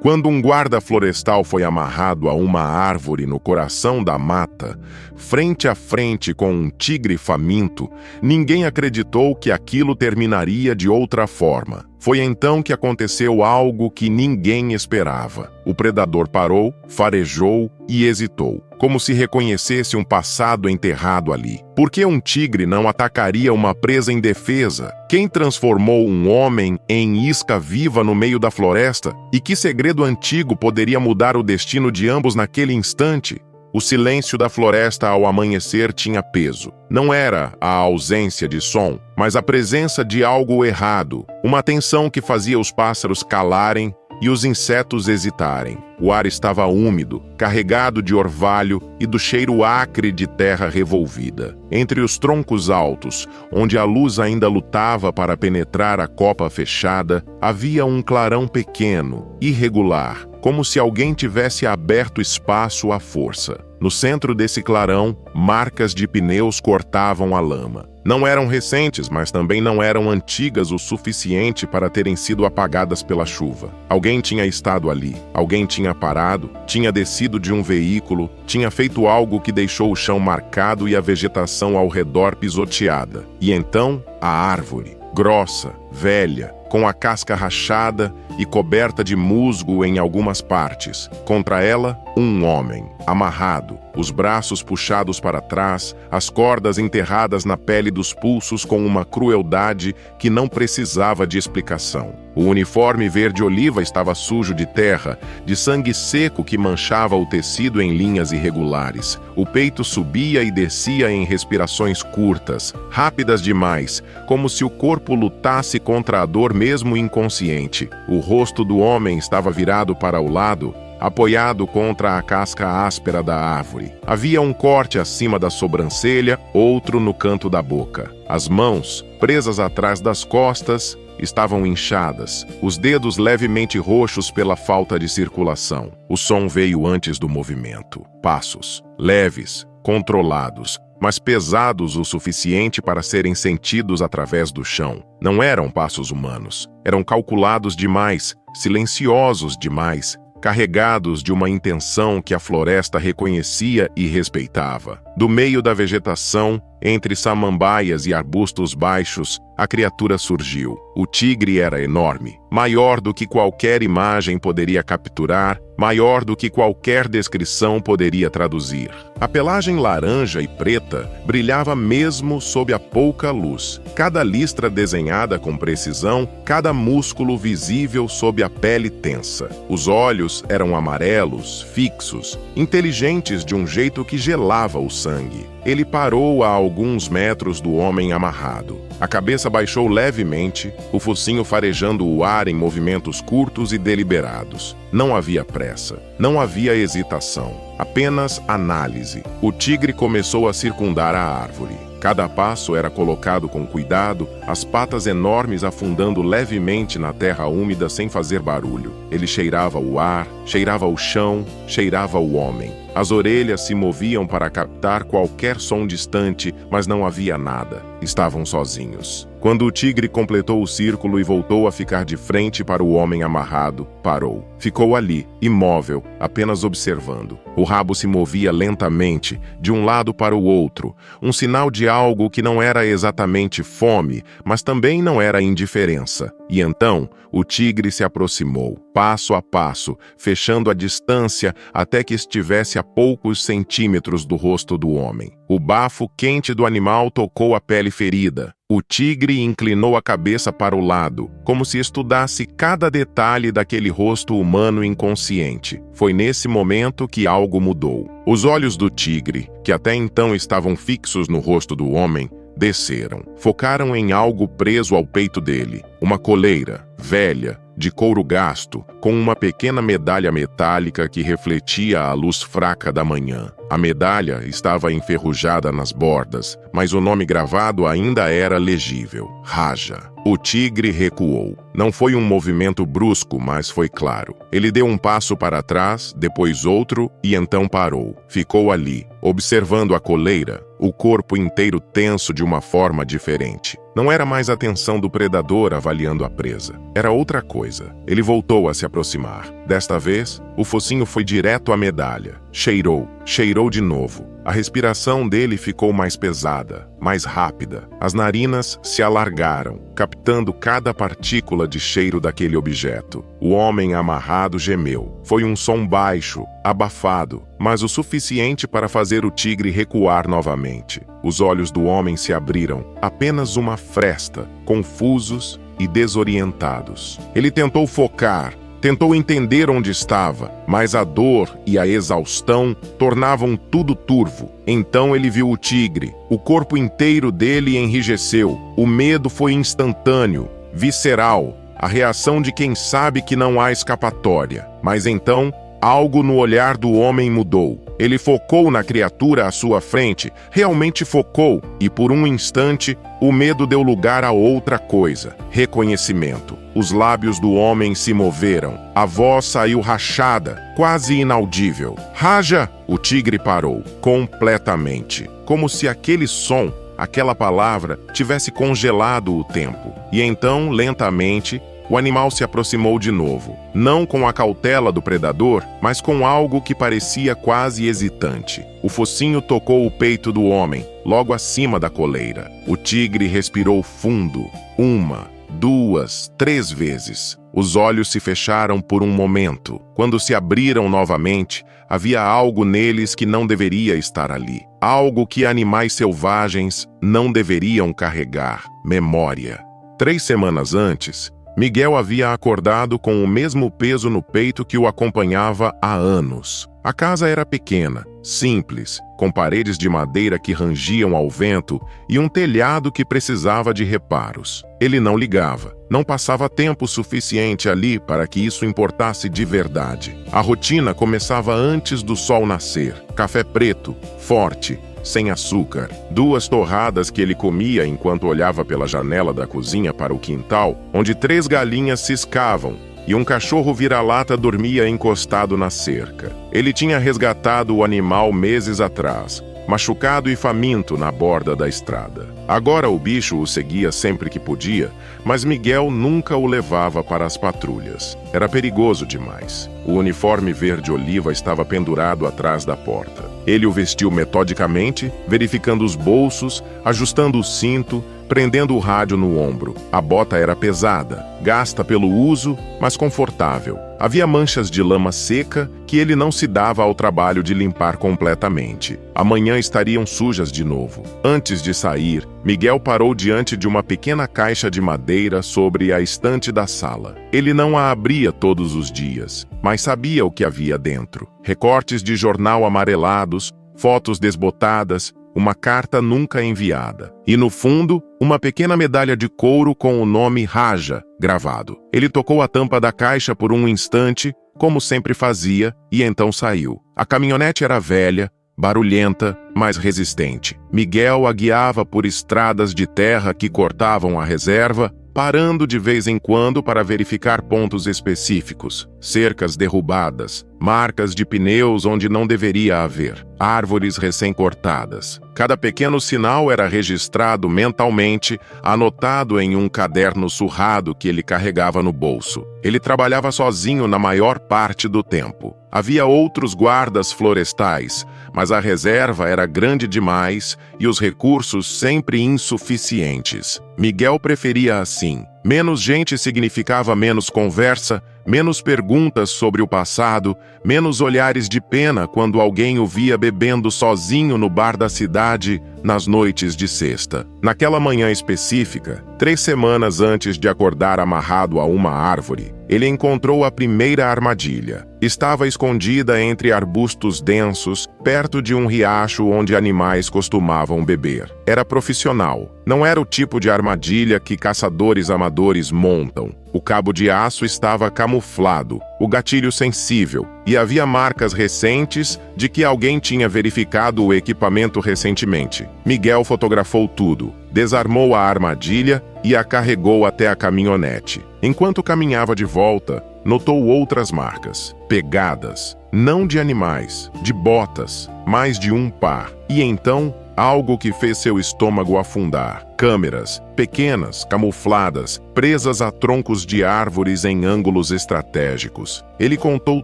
Quando um guarda florestal foi amarrado a uma árvore no coração da mata, frente a frente com um tigre faminto, ninguém acreditou que aquilo terminaria de outra forma. Foi então que aconteceu algo que ninguém esperava. O predador parou, farejou e hesitou, como se reconhecesse um passado enterrado ali. Por que um tigre não atacaria uma presa indefesa? Quem transformou um homem em isca viva no meio da floresta? E que segredo antigo poderia mudar o destino de ambos naquele instante? O silêncio da floresta ao amanhecer tinha peso. Não era a ausência de som, mas a presença de algo errado. Uma tensão que fazia os pássaros calarem e os insetos hesitarem. O ar estava úmido, carregado de orvalho e do cheiro acre de terra revolvida. Entre os troncos altos, onde a luz ainda lutava para penetrar a copa fechada, havia um clarão pequeno, irregular, como se alguém tivesse aberto espaço à força. No centro desse clarão, marcas de pneus cortavam a lama. Não eram recentes, mas também não eram antigas o suficiente para terem sido apagadas pela chuva. Alguém tinha estado ali, alguém tinha parado, tinha descido de um veículo, tinha feito algo que deixou o chão marcado e a vegetação ao redor pisoteada. E então, a árvore, grossa, velha, com a casca rachada e coberta de musgo em algumas partes. Contra ela, um homem, amarrado, os braços puxados para trás, as cordas enterradas na pele dos pulsos com uma crueldade que não precisava de explicação. O uniforme verde-oliva estava sujo de terra, de sangue seco que manchava o tecido em linhas irregulares. O peito subia e descia em respirações curtas, rápidas demais, como se o corpo lutasse contra a dor mesmo inconsciente. O rosto do homem estava virado para o lado, apoiado contra a casca áspera da árvore. Havia um corte acima da sobrancelha, outro no canto da boca. As mãos, presas atrás das costas, estavam inchadas, os dedos levemente roxos pela falta de circulação. O som veio antes do movimento. Passos, leves, controlados, mas pesados o suficiente para serem sentidos através do chão. Não eram passos humanos. Eram calculados demais, silenciosos demais, carregados de uma intenção que a floresta reconhecia e respeitava. Do meio da vegetação, entre samambaias e arbustos baixos, a criatura surgiu. O tigre era enorme, maior do que qualquer imagem poderia capturar, maior do que qualquer descrição poderia traduzir. A pelagem laranja e preta brilhava mesmo sob a pouca luz. Cada listra desenhada com precisão, cada músculo visível sob a pele tensa. Os olhos eram amarelos, fixos, inteligentes de um jeito que gelava o sangue. Ele parou a alguns metros do homem amarrado. A cabeça baixou levemente, o focinho farejando o ar em movimentos curtos e deliberados. Não havia pressa, não havia hesitação, apenas análise. O tigre começou a circundar a árvore. Cada passo era colocado com cuidado, as patas enormes afundando levemente na terra úmida sem fazer barulho. Ele cheirava o ar, cheirava o chão, cheirava o homem. As orelhas se moviam para captar qualquer som distante, mas não havia nada. Estavam sozinhos. Quando o tigre completou o círculo e voltou a ficar de frente para o homem amarrado, parou. Ficou ali, imóvel, apenas observando. O rabo se movia lentamente, de um lado para o outro, um sinal de algo que não era exatamente fome, mas também não era indiferença. E então, o tigre se aproximou, passo a passo, fechando a distância até que estivesse a poucos centímetros do rosto do homem. O bafo quente do animal tocou a pele ferida. O tigre inclinou a cabeça para o lado, como se estudasse cada detalhe daquele rosto humano inconsciente. Foi nesse momento que algo mudou. Os olhos do tigre, que até então estavam fixos no rosto do homem, desceram. Focaram em algo preso ao peito dele. Uma coleira, velha, de couro gasto, com uma pequena medalha metálica que refletia a luz fraca da manhã. A medalha estava enferrujada nas bordas, mas o nome gravado ainda era legível: Raja. O tigre recuou. Não foi um movimento brusco, mas foi claro. Ele deu um passo para trás, depois outro, e então parou. Ficou ali, observando a coleira, o corpo inteiro tenso de uma forma diferente. Não era mais a atenção do predador avaliando a presa. Era outra coisa. Ele voltou a se aproximar. Desta vez, o focinho foi direto à medalha. Cheirou de novo. A respiração dele ficou mais pesada, mais rápida. As narinas se alargaram, captando cada partícula de cheiro daquele objeto. O homem amarrado gemeu. Foi um som baixo, abafado, mas o suficiente para fazer o tigre recuar novamente. Os olhos do homem se abriram, apenas uma fresta, confusos e desorientados. Ele tentou focar, tentou entender onde estava, mas a dor e a exaustão tornavam tudo turvo. Então ele viu o tigre. O corpo inteiro dele enrijeceu. O medo foi instantâneo, visceral, a reação de quem sabe que não há escapatória. Mas então, algo no olhar do homem mudou. Ele focou na criatura à sua frente, realmente focou, e por um instante, o medo deu lugar a outra coisa: reconhecimento. Os lábios do homem se moveram. A voz saiu rachada, quase inaudível. Raja! O tigre parou, completamente. Como se aquele som, aquela palavra, tivesse congelado o tempo. E então, lentamente, o animal se aproximou de novo, não com a cautela do predador, mas com algo que parecia quase hesitante. O focinho tocou o peito do homem, logo acima da coleira. O tigre respirou fundo, 1, 2, 3 vezes. Os olhos se fecharam por um momento. Quando se abriram novamente, havia algo neles que não deveria estar ali. Algo que animais selvagens não deveriam carregar: memória. 3 semanas antes, Miguel havia acordado com o mesmo peso no peito que o acompanhava há anos. A casa era pequena, simples, com paredes de madeira que rangiam ao vento e um telhado que precisava de reparos. Ele não ligava, não passava tempo suficiente ali para que isso importasse de verdade. A rotina começava antes do sol nascer. Café preto, forte, sem açúcar, 2 torradas que ele comia enquanto olhava pela janela da cozinha para o quintal, onde 3 galinhas ciscavam e um cachorro vira-lata dormia encostado na cerca. Ele tinha resgatado o animal meses atrás, machucado e faminto na borda da estrada. Agora o bicho o seguia sempre que podia, mas Miguel nunca o levava para as patrulhas. Era perigoso demais. O uniforme verde-oliva estava pendurado atrás da porta. Ele o vestiu metodicamente, verificando os bolsos, ajustando o cinto, prendendo o rádio no ombro. A bota era pesada, gasta pelo uso, mas confortável. Havia manchas de lama seca que ele não se dava ao trabalho de limpar completamente. Amanhã estariam sujas de novo. Antes de sair, Miguel parou diante de uma pequena caixa de madeira sobre a estante da sala. Ele não a abria todos os dias, mas sabia o que havia dentro. Recortes de jornal amarelados, fotos desbotadas, uma carta nunca enviada. E no fundo, uma pequena medalha de couro com o nome Raja gravado. Ele tocou a tampa da caixa por um instante, como sempre fazia, e então saiu. A caminhonete era velha, barulhenta, mas resistente. Miguel a guiava por estradas de terra que cortavam a reserva, parando de vez em quando para verificar pontos específicos, cercas derrubadas, marcas de pneus onde não deveria haver, árvores recém-cortadas. Cada pequeno sinal era registrado mentalmente, anotado em um caderno surrado que ele carregava no bolso. Ele trabalhava sozinho na maior parte do tempo. Havia outros guardas florestais, mas a reserva era grande demais e os recursos sempre insuficientes. Miguel preferia assim. Menos gente significava menos conversa, menos perguntas sobre o passado, menos olhares de pena quando alguém o via bebendo sozinho no bar da cidade nas noites de sexta. Naquela manhã específica, 3 semanas antes de acordar amarrado a uma árvore, ele encontrou a primeira armadilha. Estava escondida entre arbustos densos, perto de um riacho onde animais costumavam beber. Era profissional. Não era o tipo de armadilha que caçadores amadores montam. O cabo de aço estava camuflado, o gatilho sensível, e havia marcas recentes de que alguém tinha verificado o equipamento recentemente. Miguel fotografou tudo, desarmou a armadilha e a carregou até a caminhonete. Enquanto caminhava de volta, notou outras marcas, pegadas, não de animais, de botas, mais de um par. E então, Algo que fez seu estômago afundar. Câmeras, pequenas, camufladas, presas a troncos de árvores em ângulos estratégicos. Ele contou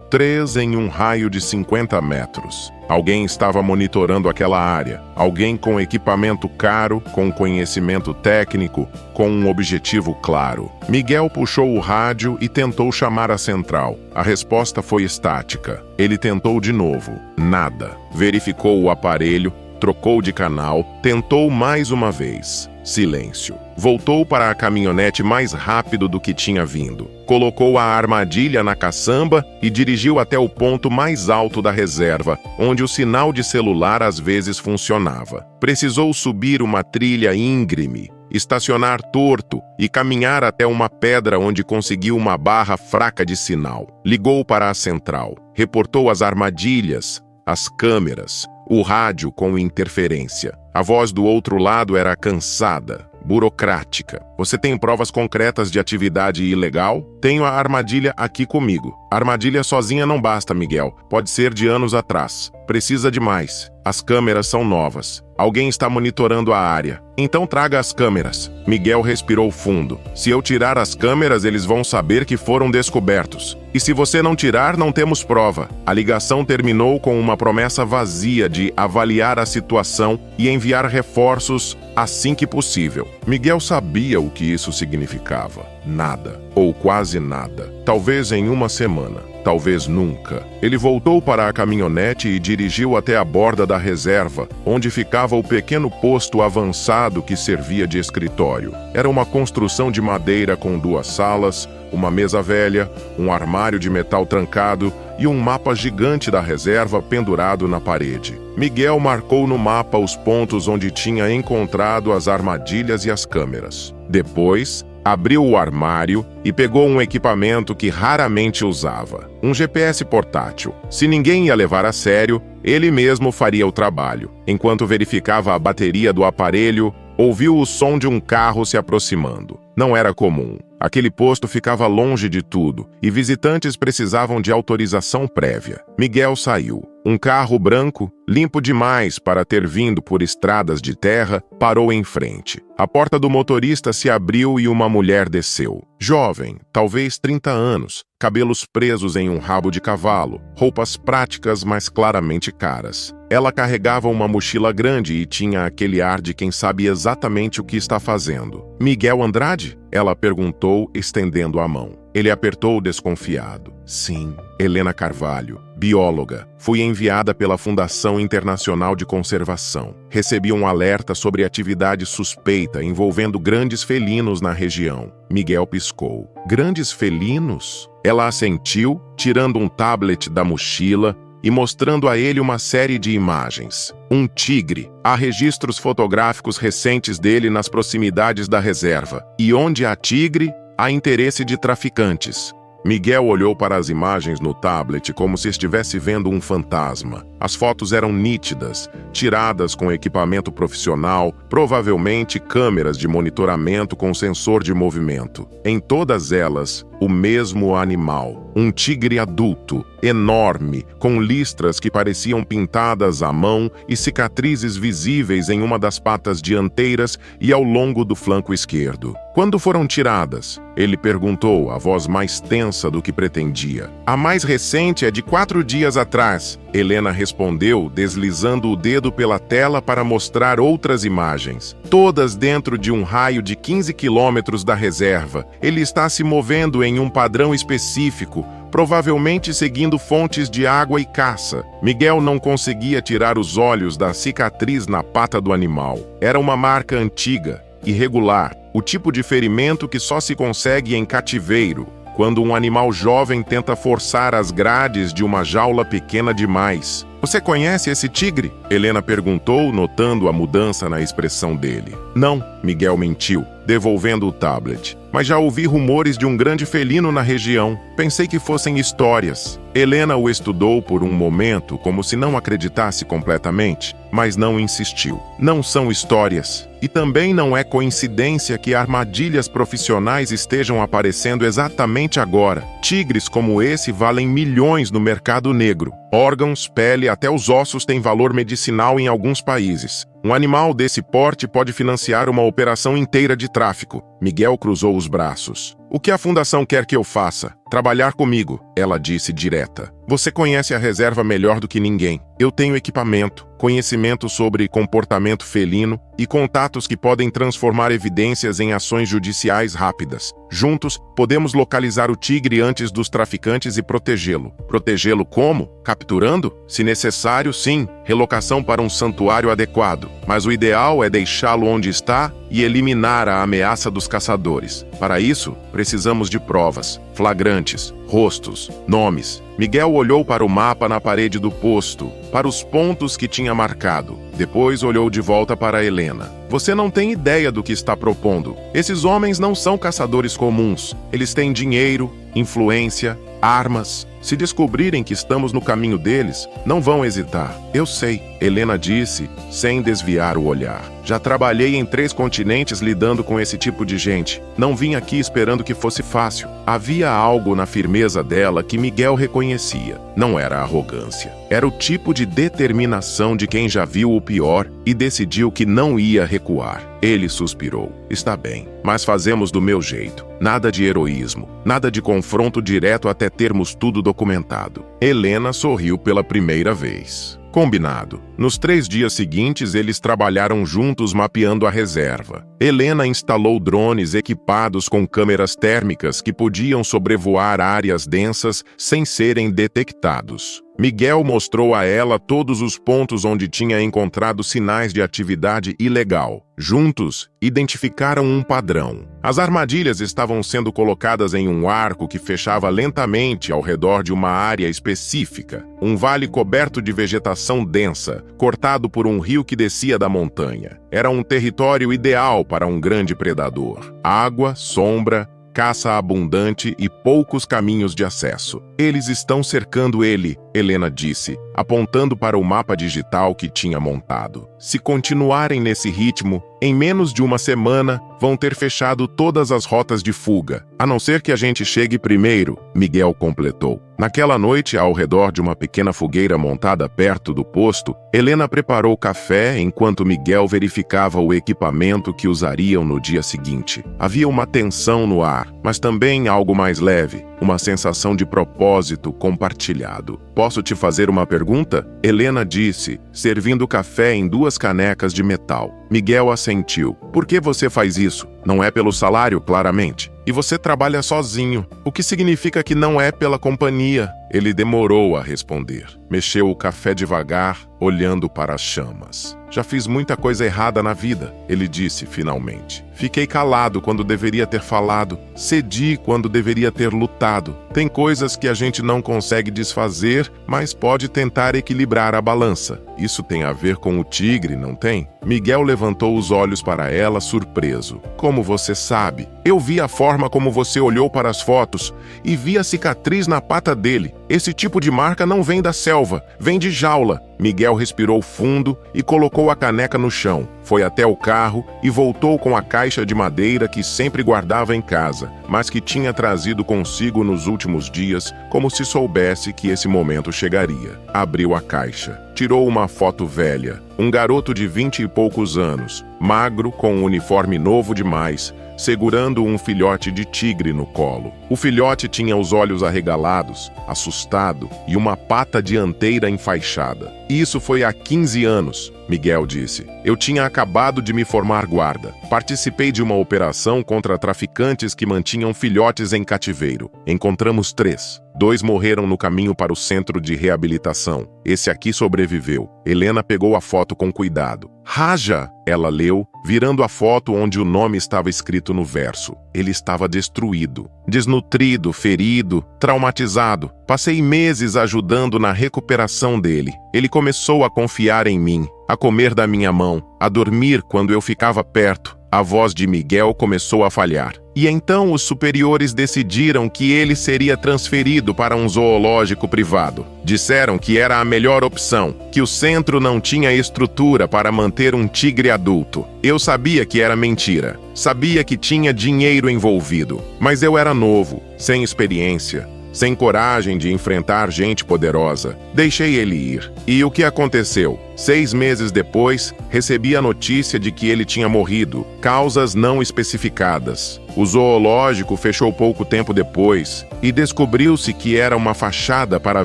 3 em um raio de 50 metros. Alguém estava monitorando aquela área. Alguém com equipamento caro, com conhecimento técnico, com um objetivo claro. Miguel puxou o rádio e tentou chamar a central. A resposta foi estática. Ele tentou de novo. Nada. Verificou o aparelho, trocou de canal, tentou mais uma vez. Silêncio. Voltou para a caminhonete mais rápido do que tinha vindo. Colocou a armadilha na caçamba e dirigiu até o ponto mais alto da reserva, onde o sinal de celular às vezes funcionava. Precisou subir uma trilha íngreme, estacionar torto e caminhar até uma pedra onde conseguiu uma barra fraca de sinal. Ligou para a central. Reportou as armadilhas, as câmeras, o rádio com interferência. A voz do outro lado era cansada, burocrática. Você tem provas concretas de atividade ilegal? Tenho a armadilha aqui comigo. A armadilha sozinha não basta, Miguel. Pode ser de anos atrás. Precisa de mais. As câmeras são novas. Alguém está monitorando a área. Então traga as câmeras. Miguel respirou fundo. Se eu tirar as câmeras, eles vão saber que foram descobertos. E se você não tirar, não temos prova. A ligação terminou com uma promessa vazia de avaliar a situação e enviar reforços assim que possível. Miguel sabia o que isso significava. Nada, ou quase nada. Talvez em uma semana, talvez nunca. Ele voltou para a caminhonete e dirigiu até a borda da reserva, onde ficava o pequeno posto avançado que servia de escritório. Era uma construção de madeira com 2 salas, uma mesa velha, um armário de metal trancado e um mapa gigante da reserva pendurado na parede. Miguel marcou no mapa os pontos onde tinha encontrado as armadilhas e as câmeras. Depois, abriu o armário e pegou um equipamento que raramente usava, um GPS portátil. Se ninguém ia levar a sério, ele mesmo faria o trabalho. Enquanto verificava a bateria do aparelho, ouviu o som de um carro se aproximando. Não era comum. Aquele posto ficava longe de tudo e visitantes precisavam de autorização prévia. Miguel saiu. Um carro branco, limpo demais para ter vindo por estradas de terra, parou em frente. A porta do motorista se abriu e uma mulher desceu. Jovem, talvez 30 anos, cabelos presos em um rabo de cavalo, roupas práticas, mas claramente caras. Ela carregava uma mochila grande e tinha aquele ar de quem sabe exatamente o que está fazendo. Miguel Andrade? Ela perguntou, estendendo a mão. Ele apertou desconfiado. Sim, Helena Carvalho, bióloga. Fui enviada pela Fundação Internacional de Conservação. Recebi um alerta sobre atividade suspeita envolvendo grandes felinos na região. Miguel piscou. Grandes felinos? Ela assentiu, tirando um tablet da mochila e mostrando a ele uma série de imagens. Um tigre. Há registros fotográficos recentes dele nas proximidades da reserva. E onde há tigre, há interesse de traficantes. Miguel olhou para as imagens no tablet como se estivesse vendo um fantasma. As fotos eram nítidas, tiradas com equipamento profissional, provavelmente câmeras de monitoramento com sensor de movimento. Em todas elas, o mesmo animal. Um tigre adulto, enorme, com listras que pareciam pintadas à mão e cicatrizes visíveis em uma das patas dianteiras e ao longo do flanco esquerdo. Quando foram tiradas? Ele perguntou, a voz mais tensa do que pretendia. A mais recente é de 4 dias atrás. Helena respondeu, deslizando o dedo pela tela para mostrar outras imagens. Todas dentro de um raio de 15 quilômetros da reserva. Ele está se movendo em um padrão específico, provavelmente seguindo fontes de água e caça. Miguel não conseguia tirar os olhos da cicatriz na pata do animal. Era uma marca antiga, irregular, o tipo de ferimento que só se consegue em cativeiro, quando um animal jovem tenta forçar as grades de uma jaula pequena demais. Você conhece esse tigre? Helena perguntou, notando a mudança na expressão dele. Não, Miguel mentiu, devolvendo o tablet. Mas já ouvi rumores de um grande felino na região. Pensei que fossem histórias. Helena o estudou por um momento, como se não acreditasse completamente, mas não insistiu. Não são histórias. E também não é coincidência que armadilhas profissionais estejam aparecendo exatamente agora. Tigres como esse valem milhões no mercado negro. Órgãos, pele, até os ossos têm valor medicinal em alguns países. Um animal desse porte pode financiar uma operação inteira de tráfico. Miguel cruzou os braços. O que a fundação quer que eu faça? Trabalhar comigo, ela disse direta. Você conhece a reserva melhor do que ninguém. Eu tenho equipamento, conhecimento sobre comportamento felino e contatos que podem transformar evidências em ações judiciais rápidas. Juntos, podemos localizar o tigre antes dos traficantes e protegê-lo. Protegê-lo como? Capturando? Se necessário, sim. Relocação para um santuário adequado. Mas o ideal é deixá-lo onde está e eliminar a ameaça dos caçadores. Para isso, precisamos de provas, flagrantes, rostos, nomes. Miguel olhou para o mapa na parede do posto, para os pontos que tinha marcado. Depois olhou de volta para Helena. Você não tem ideia do que está propondo. Esses homens não são caçadores comuns. Eles têm dinheiro, influência, armas. Se descobrirem que estamos no caminho deles, não vão hesitar. Eu sei, Helena disse, sem desviar o olhar. Já trabalhei em 3 continentes lidando com esse tipo de gente. Não vim aqui esperando que fosse fácil. Havia algo na firmeza dela que Miguel reconhecia. Não era arrogância. Era o tipo de determinação de quem já viu o pior e decidiu que não ia recuar. Ele suspirou. Está bem, mas fazemos do meu jeito. Nada de heroísmo, nada de confronto direto até termos tudo documentado. Helena sorriu pela primeira vez. Combinado. Nos 3 dias seguintes, eles trabalharam juntos mapeando a reserva. Helena instalou drones equipados com câmeras térmicas que podiam sobrevoar áreas densas sem serem detectados. Miguel mostrou a ela todos os pontos onde tinha encontrado sinais de atividade ilegal. Juntos, identificaram um padrão. As armadilhas estavam sendo colocadas em um arco que fechava lentamente ao redor de uma área específica, um vale coberto de vegetação densa, cortado por um rio que descia da montanha. Era um território ideal para um grande predador. Água, sombra, caça abundante e poucos caminhos de acesso. Eles estão cercando ele, Helena disse, apontando para o mapa digital que tinha montado. Se continuarem nesse ritmo, em menos de uma semana, vão ter fechado todas as rotas de fuga. A não ser que a gente chegue primeiro, Miguel completou. Naquela noite, ao redor de uma pequena fogueira montada perto do posto, Helena preparou café enquanto Miguel verificava o equipamento que usariam no dia seguinte. Havia uma tensão no ar, mas também algo mais leve, uma sensação de propósito compartilhado. Posso te fazer uma pergunta? Helena disse, servindo café em 2 canecas de metal. Miguel assentiu. Por que você faz isso? Não é pelo salário, claramente. E você trabalha sozinho, o que significa que não é pela companhia. Ele demorou a responder. Mexeu o café devagar, olhando para as chamas. Já fiz muita coisa errada na vida, ele disse finalmente. Fiquei calado quando deveria ter falado. Cedi quando deveria ter lutado. Tem coisas que a gente não consegue desfazer, mas pode tentar equilibrar a balança. Isso tem a ver com o tigre, não tem? Miguel levantou os olhos para ela, surpreso. Como você sabe? Eu vi a forma como você olhou para as fotos e vi a cicatriz na pata dele. Esse tipo de marca não vem da selva, vem de jaula. Miguel respirou fundo e colocou a caneca no chão. Foi até o carro e voltou com a caixa de madeira que sempre guardava em casa, mas que tinha trazido consigo nos últimos dias, como se soubesse que esse momento chegaria. Abriu a caixa. Tirou uma foto velha. Um garoto de 20 e poucos anos, magro, com um uniforme novo demais, segurando um filhote de tigre no colo. O filhote tinha os olhos arregalados, assustado, e uma pata dianteira enfaixada. Isso foi há 15 anos, Miguel disse. Eu tinha acabado de me formar guarda. Participei de uma operação contra traficantes que mantinham filhotes em cativeiro. Encontramos 3. 2 morreram no caminho para o centro de reabilitação. Esse aqui sobreviveu. Helena pegou a foto com cuidado. Raja, ela leu, virando a foto onde o nome estava escrito no verso. Ele estava destruído, desnutrido, ferido, traumatizado. Passei meses ajudando na recuperação dele. Ele começou a confiar em mim, a comer da minha mão, a dormir quando eu ficava perto. A voz de Miguel começou a falhar. E então os superiores decidiram que ele seria transferido para um zoológico privado. Disseram que era a melhor opção, que o centro não tinha estrutura para manter um tigre adulto. Eu sabia que era mentira. Sabia que tinha dinheiro envolvido. Mas eu era novo, sem experiência. sem coragem de enfrentar gente poderosa. Deixei ele ir. E o que aconteceu? 6 meses depois, recebi a notícia de que ele tinha morrido, causas não especificadas. O zoológico fechou pouco tempo depois e descobriu-se que era uma fachada para a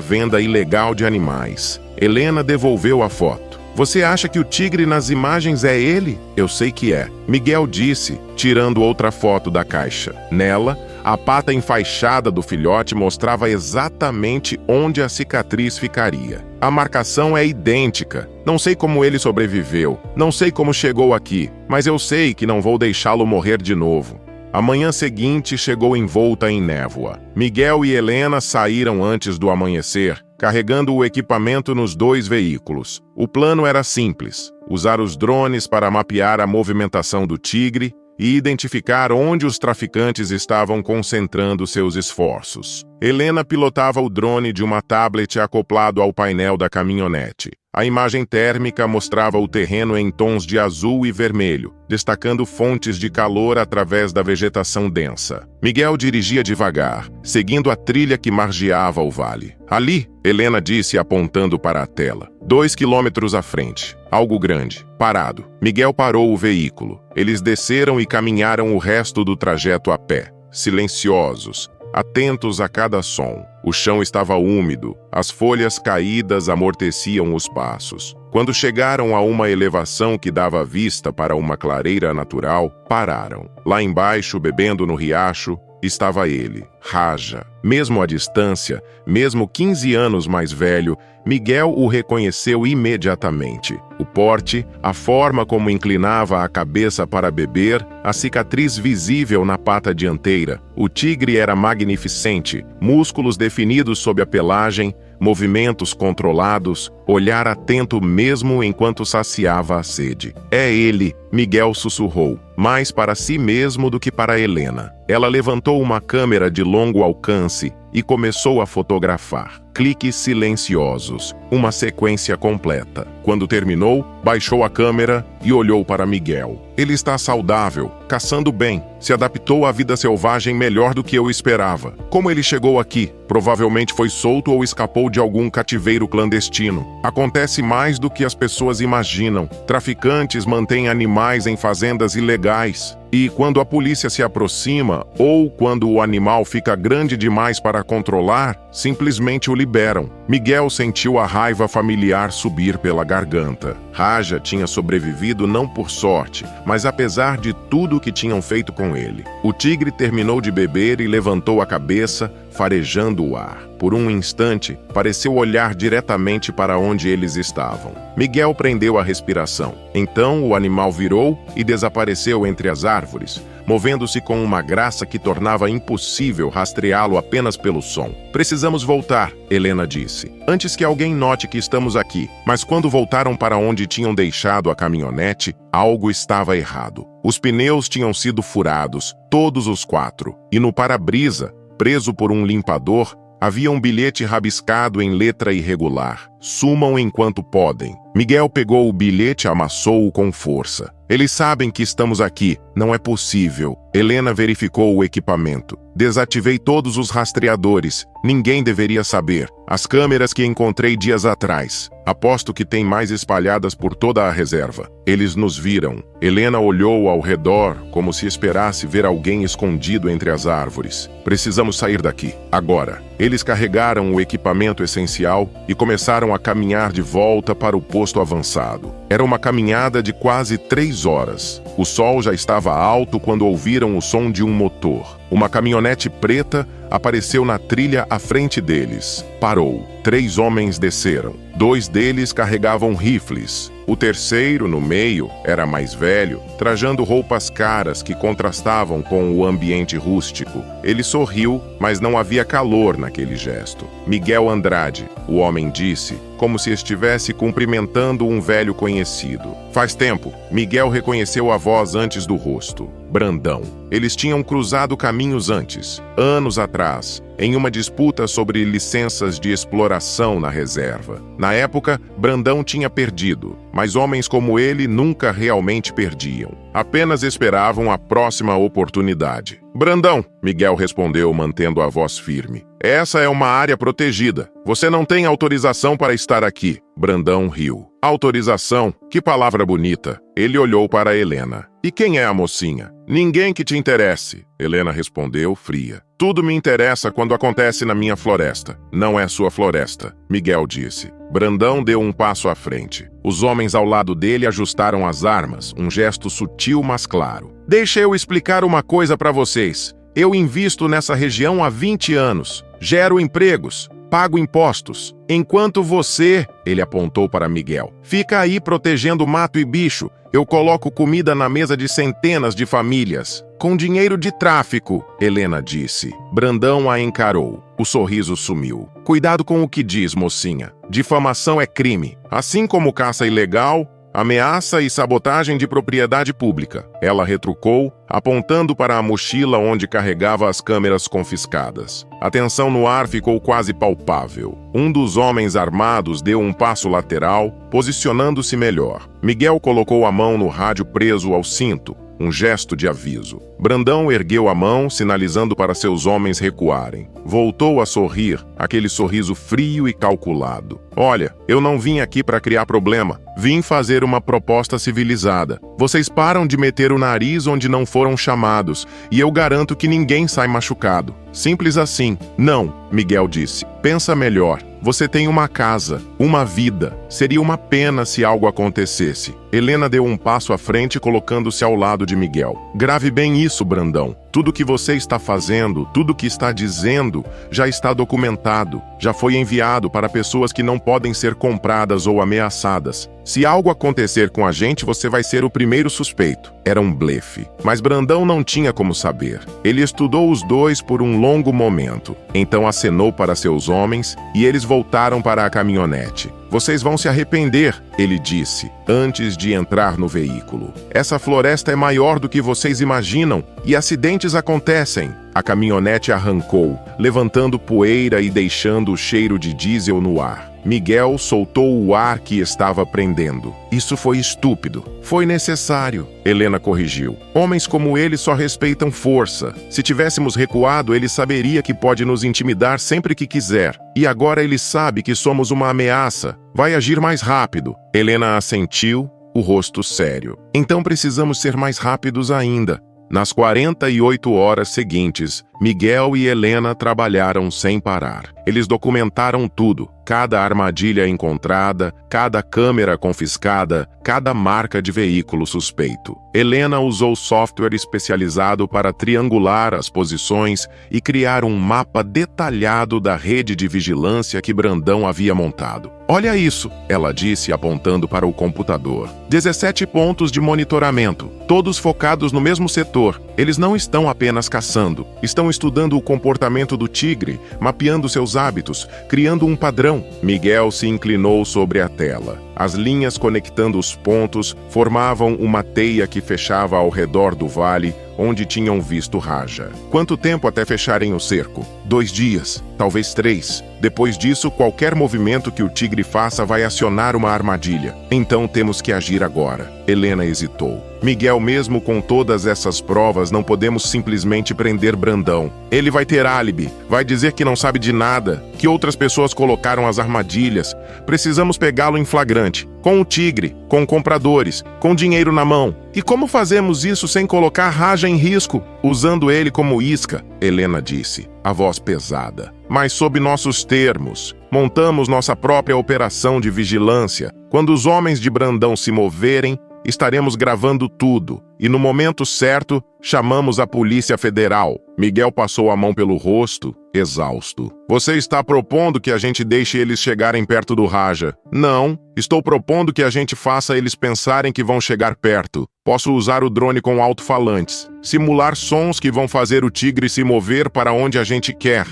venda ilegal de animais. Helena devolveu a foto. Você acha que o tigre nas imagens é ele? Eu sei que é. Miguel disse, tirando outra foto da caixa. Nela, a pata enfaixada do filhote mostrava exatamente onde a cicatriz ficaria. A marcação é idêntica. Não sei como ele sobreviveu, não sei como chegou aqui, mas eu sei que não vou deixá-lo morrer de novo. A manhã seguinte chegou envolta em névoa. Miguel e Helena saíram antes do amanhecer, carregando o equipamento nos 2 veículos. O plano era simples: usar os drones para mapear a movimentação do tigre e identificar onde os traficantes estavam concentrando seus esforços. Helena pilotava o drone de uma tablet acoplado ao painel da caminhonete. A imagem térmica mostrava o terreno em tons de azul e vermelho, destacando fontes de calor através da vegetação densa. Miguel dirigia devagar, seguindo a trilha que margeava o vale. Ali, Helena disse apontando para a tela. 2 quilômetros à frente. Algo grande. Parado. Miguel parou o veículo. Eles desceram e caminharam o resto do trajeto a pé, silenciosos, atentos a cada som. O chão estava úmido, as folhas caídas amorteciam os passos. Quando chegaram a uma elevação que dava vista para uma clareira natural, pararam. Lá embaixo, bebendo no riacho, estava ele, Raja. Mesmo à distância, mesmo 15 anos mais velho, Miguel o reconheceu imediatamente. O porte, a forma como inclinava a cabeça para beber, a cicatriz visível na pata dianteira. O tigre era magnificente, músculos definidos sob a pelagem, movimentos controlados, olhar atento mesmo enquanto saciava a sede. É ele, Miguel sussurrou, mais para si mesmo do que para Helena. Ela levantou uma câmera de longo alcance e começou a fotografar. Cliques silenciosos, uma sequência completa. Quando terminou, baixou a câmera e olhou para Miguel. Ele está saudável, caçando bem, se adaptou à vida selvagem melhor do que eu esperava. Como ele chegou aqui? Provavelmente foi solto ou escapou de algum cativeiro clandestino. Acontece mais do que as pessoas imaginam. Traficantes mantêm animais em fazendas ilegais. E quando a polícia se aproxima, ou quando o animal fica grande demais para controlar, simplesmente o liberam. Miguel sentiu a raiva familiar subir pela garganta. Raja tinha sobrevivido não por sorte, mas apesar de tudo que tinham feito com ele. O tigre terminou de beber e levantou a cabeça, farejando o ar. Por um instante, pareceu olhar diretamente para onde eles estavam. Miguel prendeu a respiração. Então o animal virou e desapareceu entre as árvores, movendo-se com uma graça que tornava impossível rastreá-lo apenas pelo som. Precisamos voltar, Helena disse, antes que alguém note que estamos aqui. Mas quando voltaram para onde tinham deixado a caminhonete, algo estava errado. Os pneus tinham sido furados, todos os 4, e no para-brisa, preso por um limpador, havia um bilhete rabiscado em letra irregular. Sumam enquanto podem. Miguel pegou o bilhete e amassou-o com força. Eles sabem que estamos aqui. Não é possível. Helena verificou o equipamento. Desativei todos os rastreadores. Ninguém deveria saber. As câmeras que encontrei dias atrás. Aposto que tem mais espalhadas por toda a reserva. Eles nos viram. Helena olhou ao redor como se esperasse ver alguém escondido entre as árvores. Precisamos sair daqui. Agora. Eles carregaram o equipamento essencial e começaram a caminhar de volta para o posto avançado. Era uma caminhada de quase 3 horas. O sol já estava alto quando ouviram o som de um motor. Uma caminhonete preta apareceu na trilha à frente deles. Parou. 3 homens desceram. 2 deles carregavam rifles. O terceiro, no meio, era mais velho, trajando roupas caras que contrastavam com o ambiente rústico. Ele sorriu, mas não havia calor naquele gesto. Miguel Andrade, o homem disse, como se estivesse cumprimentando um velho conhecido. Faz tempo, Miguel reconheceu a voz antes do rosto. Brandão. Eles tinham cruzado caminhos antes, anos atrás, em uma disputa sobre licenças de exploração na reserva. Na época, Brandão tinha perdido, mas homens como ele nunca realmente perdiam. Apenas esperavam a próxima oportunidade. Brandão, Miguel respondeu, mantendo a voz firme. Essa é uma área protegida. Você não tem autorização para estar aqui. Brandão riu. Autorização? Que palavra bonita. Ele olhou para Helena. E quem é a mocinha? Ninguém que te interesse. Helena respondeu, fria. Tudo me interessa quando acontece na minha floresta. Não é sua floresta, Miguel disse. Brandão deu um passo à frente. Os homens ao lado dele ajustaram as armas, um gesto sutil, mas claro. Deixa eu explicar uma coisa para vocês. Eu invisto nessa região há 20 anos. Gero empregos. Pago impostos. Enquanto você, ele apontou para Miguel, fica aí protegendo mato e bicho, eu coloco comida na mesa de centenas de famílias. Com dinheiro de tráfico, Helena disse. Brandão a encarou. O sorriso sumiu. Cuidado com o que diz, mocinha. Difamação é crime. Assim como caça ilegal, ameaça e sabotagem de propriedade pública. Ela retrucou, apontando para a mochila onde carregava as câmeras confiscadas. A tensão no ar ficou quase palpável. Um dos homens armados deu um passo lateral, posicionando-se melhor. Miguel colocou a mão no rádio preso ao cinto, um gesto de aviso. Brandão ergueu a mão, sinalizando para seus homens recuarem. Voltou a sorrir, aquele sorriso frio e calculado. Olha, eu não vim aqui para criar problema. Vim fazer uma proposta civilizada. Vocês param de meter o nariz onde não foram chamados, e eu garanto que ninguém sai machucado. Simples assim. Não, Miguel disse. Pensa melhor. Você tem uma casa, uma vida. Seria uma pena se algo acontecesse. Helena deu um passo à frente, colocando-se ao lado de Miguel. Grave bem isso, Brandão. Tudo que você está fazendo, tudo que está dizendo, já está documentado. Já foi enviado para pessoas que não podem ser compradas ou ameaçadas. Se algo acontecer com a gente, você vai ser o primeiro suspeito. Era um blefe. Mas Brandão não tinha como saber. Ele estudou os dois por um longo momento. Então acenou para seus homens e eles voltaram para a caminhonete. Vocês vão se arrepender, ele disse, antes de entrar no veículo. Essa floresta é maior do que vocês imaginam e acidentes acontecem. A caminhonete arrancou, levantando poeira e deixando o cheiro de diesel no ar. Miguel soltou o ar que estava prendendo. Isso foi estúpido. Foi necessário. Helena corrigiu. Homens como ele só respeitam força. Se tivéssemos recuado, ele saberia que pode nos intimidar sempre que quiser. E agora ele sabe que somos uma ameaça. Vai agir mais rápido. Helena assentiu, o rosto sério. Então precisamos ser mais rápidos ainda. Nas 48 horas seguintes, Miguel e Helena trabalharam sem parar. Eles documentaram tudo, cada armadilha encontrada, cada câmera confiscada, cada marca de veículo suspeito. Helena usou software especializado para triangular as posições e criar um mapa detalhado da rede de vigilância que Brandão havia montado. Olha isso, ela disse apontando para o computador. 17 pontos de monitoramento, todos focados no mesmo setor. Eles não estão apenas caçando, estão estudando o comportamento do tigre, mapeando seus hábitos, criando um padrão. Miguel se inclinou sobre a tela. As linhas conectando os pontos formavam uma teia que fechava ao redor do vale onde tinham visto Raja. Quanto tempo até fecharem o cerco? 2 dias, talvez 3. Depois disso, qualquer movimento que o tigre faça vai acionar uma armadilha. Então temos que agir agora. Helena hesitou. Miguel, mesmo com todas essas provas, não podemos simplesmente prender Brandão. Ele vai ter álibi, vai dizer que não sabe de nada, que outras pessoas colocaram as armadilhas. Precisamos pegá-lo em flagrante, com o tigre, com compradores, com dinheiro na mão. E como fazemos isso sem colocar Raja em risco? Usando ele como isca, Helena disse, a voz pesada. Mas sob nossos termos. Montamos nossa própria operação de vigilância. Quando os homens de Brandão se moverem, estaremos gravando tudo. E no momento certo, chamamos a Polícia Federal. Miguel passou a mão pelo rosto, exausto. Você está propondo que a gente deixe eles chegarem perto do Raja? Não, estou propondo que a gente faça eles pensarem que vão chegar perto. Posso usar o drone com alto-falantes, simular sons que vão fazer o tigre se mover para onde a gente quer.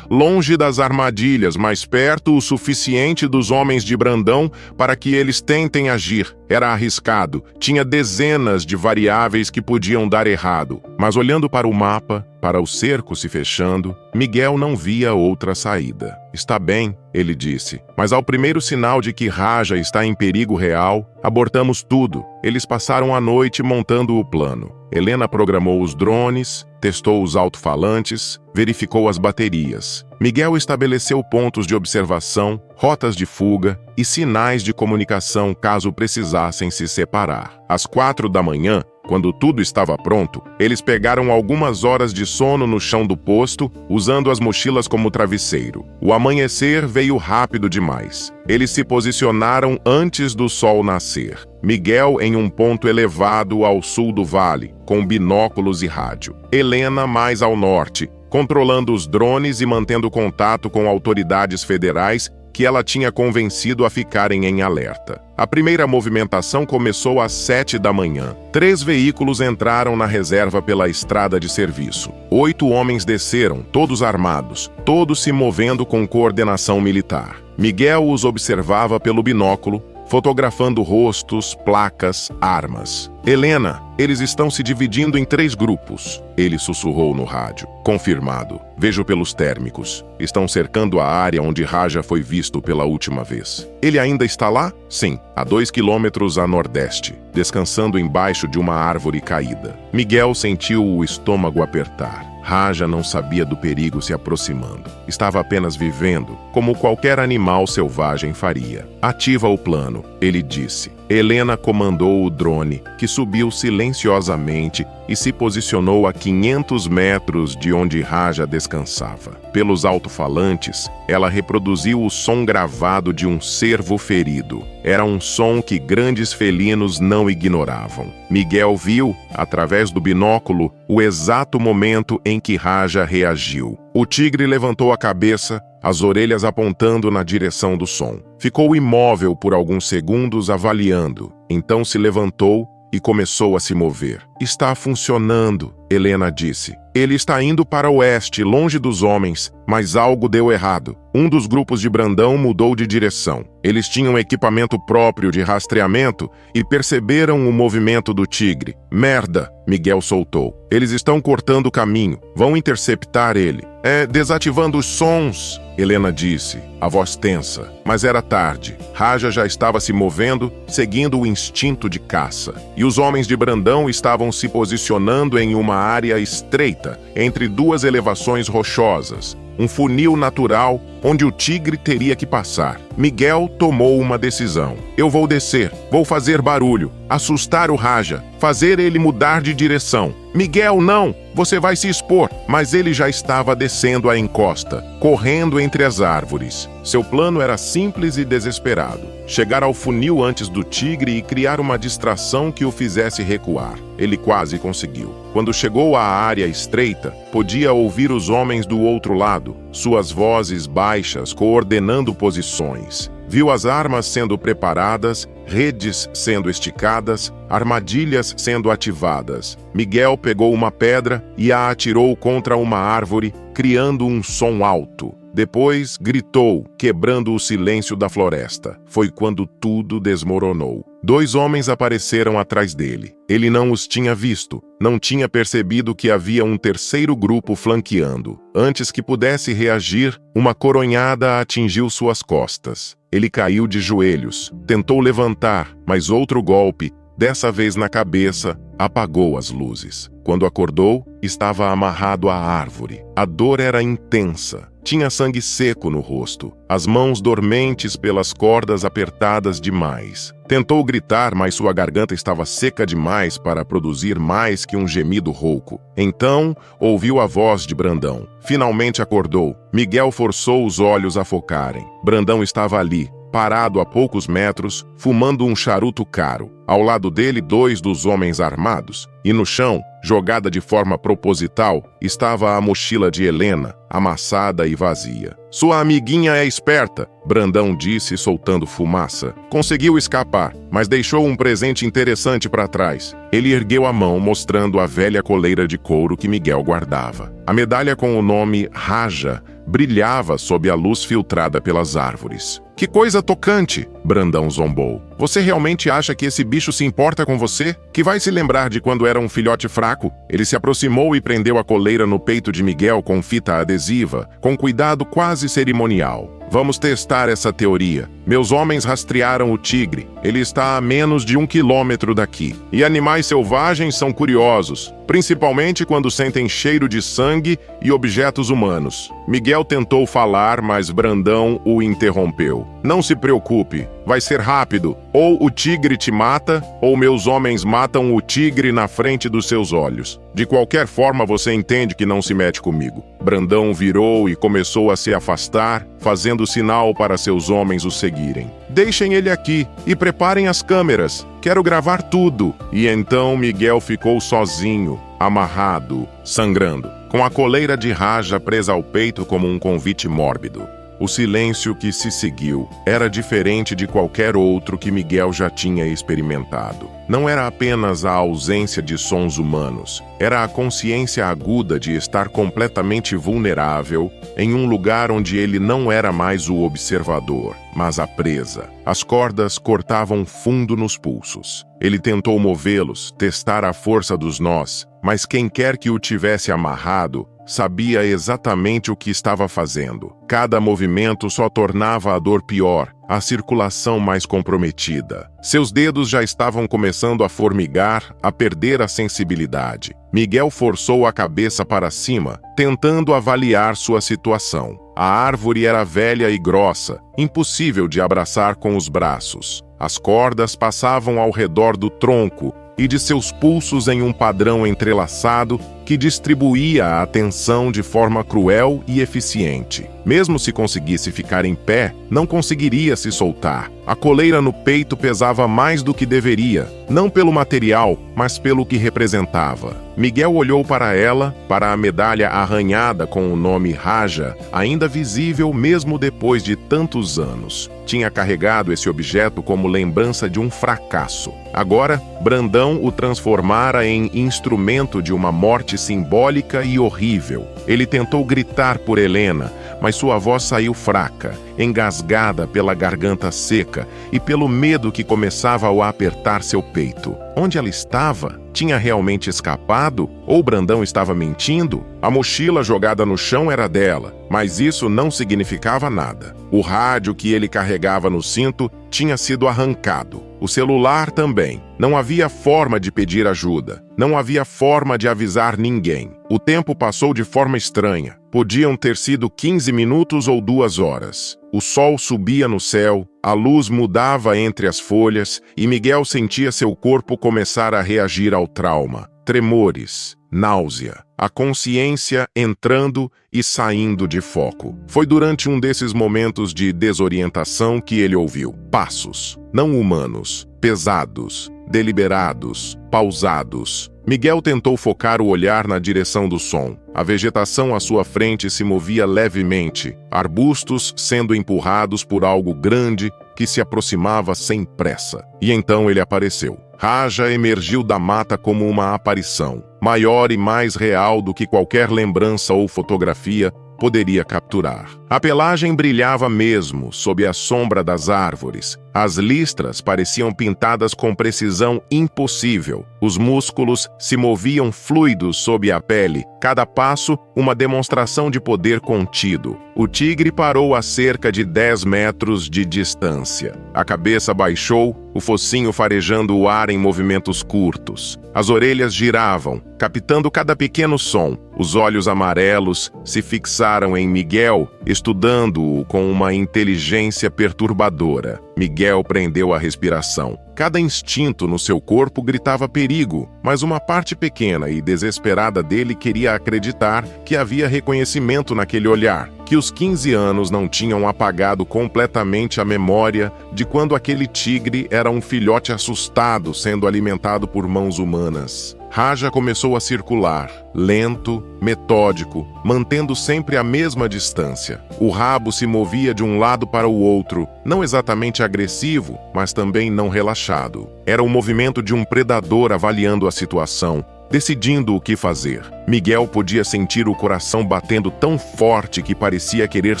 longe das armadilhas, mas perto o suficiente dos homens de Brandão para que eles tentem agir. Era arriscado, tinha dezenas de variáveis que podiam dar errado. Mas olhando para o mapa, para o cerco se fechando, Miguel não via outra saída. Está bem, ele disse, mas ao primeiro sinal de que Raja está em perigo real, abortamos tudo. Eles passaram a noite montando o plano. Helena programou os drones, testou os alto-falantes, verificou as baterias. Miguel estabeleceu pontos de observação, rotas de fuga e sinais de comunicação caso precisassem se separar. Às 4 da manhã, quando tudo estava pronto, eles pegaram algumas horas de sono no chão do posto, usando as mochilas como travesseiro. O amanhecer veio rápido demais. Eles se posicionaram antes do sol nascer. Miguel em um ponto elevado ao sul do vale, com binóculos e rádio. Helena mais ao norte, controlando os drones e mantendo contato com autoridades federais que ela tinha convencido a ficarem em alerta. A primeira movimentação começou às 7 da manhã. 3 veículos entraram na reserva pela estrada de serviço. 8 homens desceram, todos armados, todos se movendo com coordenação militar. Miguel os observava pelo binóculo, fotografando rostos, placas, armas. Helena, eles estão se dividindo em 3 grupos. Ele sussurrou no rádio. Confirmado. Vejo pelos térmicos. Estão cercando a área onde Raja foi visto pela última vez. Ele ainda está lá? Sim, a 2 quilômetros a nordeste, descansando embaixo de uma árvore caída. Miguel sentiu o estômago apertar. Raja não sabia do perigo se aproximando. Estava apenas vivendo, como qualquer animal selvagem faria. Ativa o plano, ele disse. Helena comandou o drone, que subiu silenciosamente e se posicionou a 500 metros de onde Raja descansava. Pelos alto-falantes, ela reproduziu o som gravado de um cervo ferido. Era um som que grandes felinos não ignoravam. Miguel viu, através do binóculo, o exato momento em que Raja reagiu. O tigre levantou a cabeça, as orelhas apontando na direção do som. Ficou imóvel por alguns segundos avaliando. Então se levantou e começou a se mover. Está funcionando, Helena disse. Ele está indo para o oeste, longe dos homens, mas algo deu errado. Um dos grupos de Brandão mudou de direção. Eles tinham equipamento próprio de rastreamento e perceberam o movimento do tigre. Merda, Miguel soltou. Eles estão cortando o caminho. Vão interceptar ele. Desativando os sons, Helena disse, a voz tensa. Mas era tarde. Raja já estava se movendo, seguindo o instinto de caça. E os homens de Brandão estavam se posicionando em uma área estreita, entre 2 elevações rochosas. Um funil natural onde o tigre teria que passar. Miguel tomou uma decisão. Eu vou descer, vou fazer barulho, assustar o Raja, fazer ele mudar de direção. Miguel, não! Você vai se expor. Mas ele já estava descendo a encosta, correndo entre as árvores. Seu plano era simples e desesperado. Chegar ao funil antes do tigre e criar uma distração que o fizesse recuar. Ele quase conseguiu. Quando chegou à área estreita, podia ouvir os homens do outro lado, suas vozes baixas coordenando posições. Viu as armas sendo preparadas, redes sendo esticadas, armadilhas sendo ativadas. Miguel pegou uma pedra e a atirou contra uma árvore, criando um som alto. Depois gritou, quebrando o silêncio da floresta. Foi quando tudo desmoronou. 2 homens apareceram atrás dele. Ele não os tinha visto, não tinha percebido que havia um terceiro grupo flanqueando. Antes que pudesse reagir, uma coronhada atingiu suas costas. Ele caiu de joelhos, tentou levantar, mas outro golpe, dessa vez na cabeça, apagou as luzes. Quando acordou, estava amarrado à árvore. A dor era intensa. Tinha sangue seco no rosto, as mãos dormentes pelas cordas apertadas demais. Tentou gritar, mas sua garganta estava seca demais para produzir mais que um gemido rouco. Então, ouviu a voz de Brandão. Finalmente acordou. Miguel forçou os olhos a focarem. Brandão estava ali, parado a poucos metros, fumando um charuto caro. Ao lado dele, 2 dos homens armados. E no chão, jogada de forma proposital, estava a mochila de Helena, amassada e vazia. Sua amiguinha é esperta, Brandão disse, soltando fumaça. Conseguiu escapar, mas deixou um presente interessante para trás. Ele ergueu a mão, mostrando a velha coleira de couro que Miguel guardava. A medalha com o nome Raja brilhava sob a luz filtrada pelas árvores. Que coisa tocante! Brandão zombou. Você realmente acha que esse bicho se importa com você? Que vai se lembrar de quando era um filhote fraco? Ele se aproximou e prendeu a coleira no peito de Miguel com fita adesiva, com cuidado quase cerimonial. Vamos testar essa teoria. Meus homens rastrearam o tigre. Ele está a menos de 1 quilômetro daqui. E animais selvagens são curiosos, principalmente quando sentem cheiro de sangue e objetos humanos. Miguel tentou falar, mas Brandão o interrompeu. Não se preocupe, vai ser rápido. Ou o tigre te mata, ou meus homens matam o tigre na frente dos seus olhos. De qualquer forma, você entende que não se mete comigo. Brandão virou e começou a se afastar, fazendo sinal para seus homens o seguirem. Deixem ele aqui e preparem as câmeras. Quero gravar tudo. E então Miguel ficou sozinho, amarrado, sangrando, com a coleira de Raja presa ao peito como um convite mórbido. O silêncio que se seguiu era diferente de qualquer outro que Miguel já tinha experimentado. Não era apenas a ausência de sons humanos, era a consciência aguda de estar completamente vulnerável em um lugar onde ele não era mais o observador, mas a presa. As cordas cortavam fundo nos pulsos. Ele tentou movê-los, testar a força dos nós, mas quem quer que o tivesse amarrado sabia exatamente o que estava fazendo. Cada movimento só tornava a dor pior, a circulação mais comprometida. Seus dedos já estavam começando a formigar, a perder a sensibilidade. Miguel forçou a cabeça para cima, tentando avaliar sua situação. A árvore era velha e grossa, impossível de abraçar com os braços. As cordas passavam ao redor do tronco e de seus pulsos em um padrão entrelaçado que distribuía a tensão de forma cruel e eficiente. Mesmo se conseguisse ficar em pé, não conseguiria se soltar. A coleira no peito pesava mais do que deveria, não pelo material, mas pelo que representava. Miguel olhou para ela, para a medalha arranhada com o nome Raja, ainda visível mesmo depois de tantos anos. Tinha carregado esse objeto como lembrança de um fracasso. Agora, Brandão o transformara em instrumento de uma morte simbólica e horrível. Ele tentou gritar por Helena, mas sua voz saiu fraca, engasgada pela garganta seca e pelo medo que começava a apertar seu peito. Onde ela estava? Tinha realmente escapado? Ou Brandão estava mentindo? A mochila jogada no chão era dela, mas isso não significava nada. O rádio que ele carregava no cinto tinha sido arrancado. O celular também. Não havia forma de pedir ajuda. Não havia forma de avisar ninguém. O tempo passou de forma estranha. Podiam ter sido 15 minutos ou 2 horas. O sol subia no céu, a luz mudava entre as folhas e Miguel sentia seu corpo começar a reagir ao trauma. Tremores, náusea, a consciência entrando e saindo de foco. Foi durante um desses momentos de desorientação que ele ouviu passos, não humanos, pesados, deliberados, pausados. Miguel tentou focar o olhar na direção do som. A vegetação à sua frente se movia levemente, arbustos sendo empurrados por algo grande que se aproximava sem pressa. E então ele apareceu. Raja emergiu da mata como uma aparição, maior e mais real do que qualquer lembrança ou fotografia poderia capturar. A pelagem brilhava mesmo sob a sombra das árvores. As listras pareciam pintadas com precisão impossível. Os músculos se moviam fluidos sob a pele, cada passo uma demonstração de poder contido. O tigre parou a cerca de 10 metros de distância. A cabeça baixou, o focinho farejando o ar em movimentos curtos. As orelhas giravam, captando cada pequeno som. Os olhos amarelos se fixaram em Miguel, estudando-o com uma inteligência perturbadora. Miguel prendeu a respiração. Cada instinto no seu corpo gritava perigo, mas uma parte pequena e desesperada dele queria acreditar que havia reconhecimento naquele olhar, que os 15 anos não tinham apagado completamente a memória de quando aquele tigre era um filhote assustado sendo alimentado por mãos humanas. Raja começou a circular, lento, metódico, mantendo sempre a mesma distância. O rabo se movia de um lado para o outro, não exatamente agressivo, mas também não relaxado. Era o movimento de um predador avaliando a situação, decidindo o que fazer. Miguel podia sentir o coração batendo tão forte que parecia querer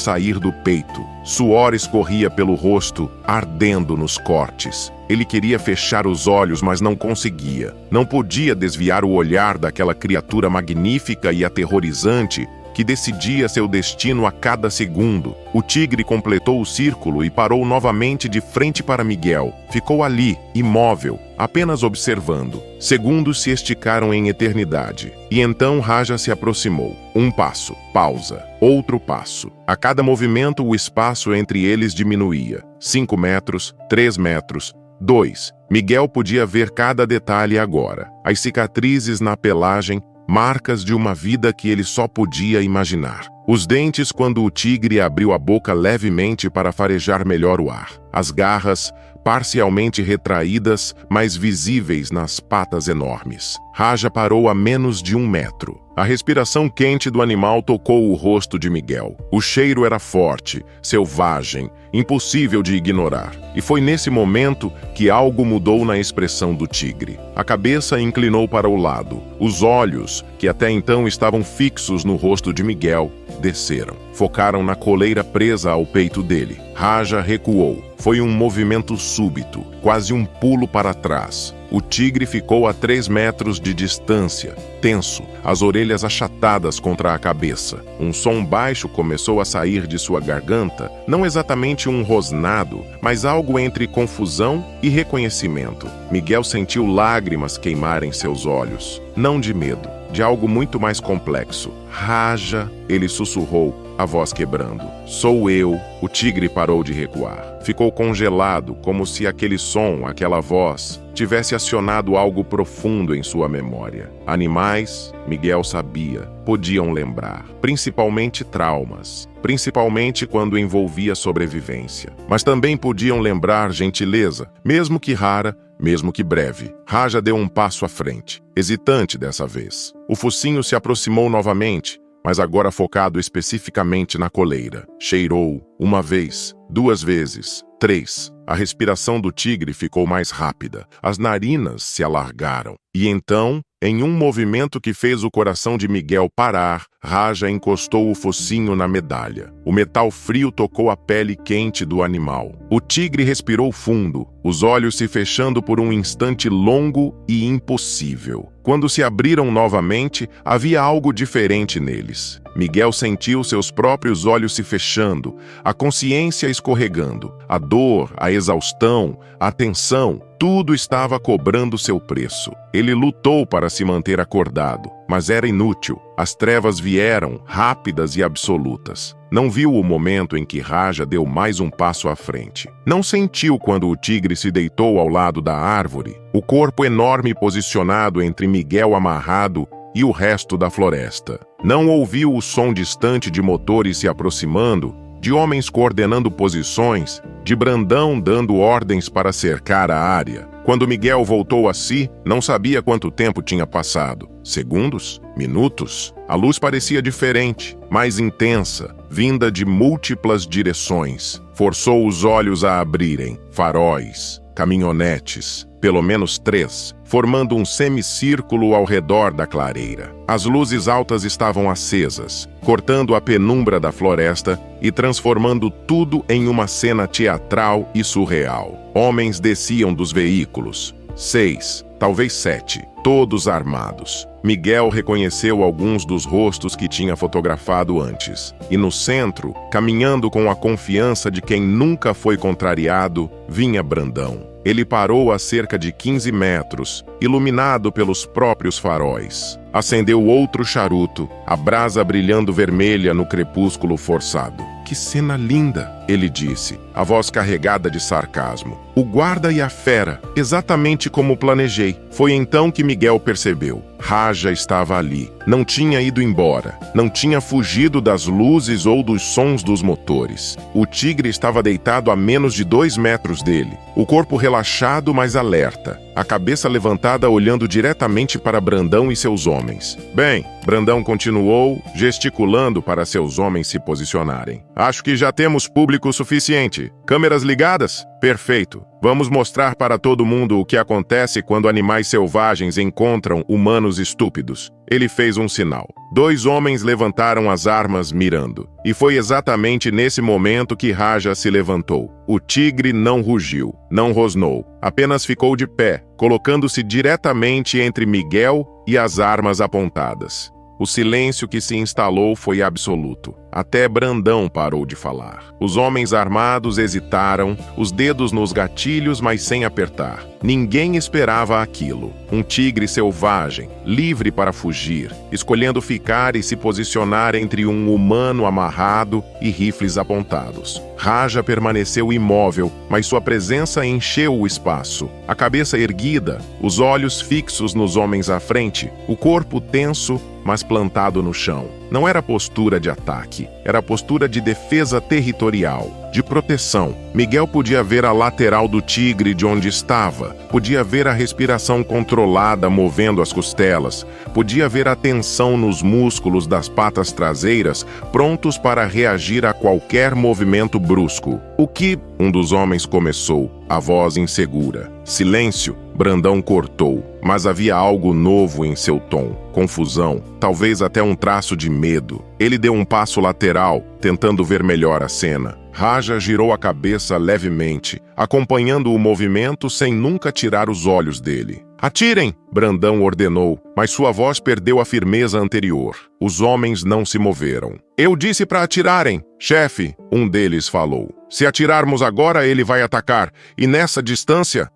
sair do peito. Suor escorria pelo rosto, ardendo nos cortes. Ele queria fechar os olhos, mas não conseguia. Não podia desviar o olhar daquela criatura magnífica e aterrorizante que decidia seu destino a cada segundo. O tigre completou o círculo e parou novamente de frente para Miguel. Ficou ali, imóvel, apenas observando. Segundos se esticaram em eternidade. E então Raja se aproximou. Um passo, pausa, outro passo. A cada movimento, o espaço entre eles diminuía. 5 metros, 3 metros, 2. Miguel podia ver cada detalhe agora. As cicatrizes na pelagem, marcas de uma vida que ele só podia imaginar. Os dentes quando o tigre abriu a boca levemente para farejar melhor o ar. As garras, parcialmente retraídas, mas visíveis nas patas enormes. Raja parou a menos de 1 metro. A respiração quente do animal tocou o rosto de Miguel. O cheiro era forte, selvagem, impossível de ignorar. E foi nesse momento que algo mudou na expressão do tigre. A cabeça inclinou para o lado. Os olhos, que até então estavam fixos no rosto de Miguel, desceram. Focaram na coleira presa ao peito dele. Raja recuou. Foi um movimento súbito, quase um pulo para trás. O tigre ficou a 3 metros de distância, tenso, as orelhas achatadas contra a cabeça. Um som baixo começou a sair de sua garganta, não exatamente um rosnado, mas algo entre confusão e reconhecimento. Miguel sentiu lágrimas queimarem seus olhos, não de medo, de algo muito mais complexo. Raja, ele sussurrou, a voz quebrando. Sou eu. O tigre parou de recuar. Ficou congelado, como se aquele som, aquela voz, tivesse acionado algo profundo em sua memória. Animais, Miguel sabia, podiam lembrar, principalmente traumas, principalmente quando envolvia sobrevivência. Mas também podiam lembrar gentileza, mesmo que rara, mesmo que breve. Raja deu um passo à frente, hesitante dessa vez. O focinho se aproximou novamente, mas agora focado especificamente na coleira. Cheirou, 1 vez, 2 vezes, 3. A respiração do tigre ficou mais rápida. As narinas se alargaram. E então, em um movimento que fez o coração de Miguel parar, Raja encostou o focinho na medalha. O metal frio tocou a pele quente do animal. O tigre respirou fundo, os olhos se fechando por um instante longo e impossível. Quando se abriram novamente, havia algo diferente neles. Miguel sentiu seus próprios olhos se fechando, a consciência escorregando. A dor, a exaustão, a tensão, tudo estava cobrando seu preço. Ele lutou para se manter acordado, mas era inútil. As trevas vieram, rápidas e absolutas. Não viu o momento em que Raja deu mais um passo à frente. Não sentiu quando o tigre se deitou ao lado da árvore, o corpo enorme posicionado entre Miguel amarrado e o resto da floresta. Não ouviu o som distante de motores se aproximando, de homens coordenando posições, de Brandão dando ordens para cercar a área. Quando Miguel voltou a si, não sabia quanto tempo tinha passado. Segundos? Minutos? A luz parecia diferente, mais intensa, vinda de múltiplas direções. Forçou os olhos a abrirem. Faróis, caminhonetes, pelo menos 3, formando um semicírculo ao redor da clareira. As luzes altas estavam acesas, cortando a penumbra da floresta e transformando tudo em uma cena teatral e surreal. Homens desciam dos veículos. 6, talvez 7, todos armados. Miguel reconheceu alguns dos rostos que tinha fotografado antes. E no centro, caminhando com a confiança de quem nunca foi contrariado, vinha Brandão. Ele parou a cerca de 15 metros, iluminado pelos próprios faróis. Acendeu outro charuto, a brasa brilhando vermelha no crepúsculo forçado. Que cena linda, ele disse, a voz carregada de sarcasmo. O guarda e a fera, exatamente como planejei. Foi então que Miguel percebeu. Raja estava ali. Não tinha ido embora. Não tinha fugido das luzes ou dos sons dos motores. O tigre estava deitado a menos de 2 metros dele. O corpo relaxado, mas alerta. A cabeça levantada olhando diretamente para Brandão e seus homens. Bem, Brandão continuou, gesticulando para seus homens se posicionarem. Acho que já temos público suficiente. Câmeras ligadas? Perfeito. Vamos mostrar para todo mundo o que acontece quando animais selvagens encontram humanos estúpidos. Ele fez um sinal. 2 homens levantaram as armas mirando. E foi exatamente nesse momento que Raja se levantou. O tigre não rugiu, não rosnou, apenas ficou de pé, colocando-se diretamente entre Miguel e as armas apontadas. O silêncio que se instalou foi absoluto. Até Brandão parou de falar. Os homens armados hesitaram, os dedos nos gatilhos, mas sem apertar. Ninguém esperava aquilo. Um tigre selvagem, livre para fugir, escolhendo ficar e se posicionar entre um humano amarrado e rifles apontados. Raja permaneceu imóvel, mas sua presença encheu o espaço. A cabeça erguida, os olhos fixos nos homens à frente, o corpo tenso, mas plantado no chão. Não era postura de ataque, era postura de defesa territorial, de proteção. Miguel podia ver a lateral do tigre de onde estava, podia ver a respiração controlada movendo as costelas, podia ver a tensão nos músculos das patas traseiras, prontos para reagir a qualquer movimento brusco. O que? Um dos homens começou, a voz insegura. Silêncio. Brandão cortou, mas havia algo novo em seu tom. Confusão, talvez até um traço de medo. Ele deu um passo lateral, tentando ver melhor a cena. Raja girou a cabeça levemente, acompanhando o movimento sem nunca tirar os olhos dele. Atirem! Brandão ordenou, mas sua voz perdeu a firmeza anterior. Os homens não se moveram. Eu disse para atirarem, chefe, um deles falou. Se atirarmos agora, ele vai atacar. E nessa distância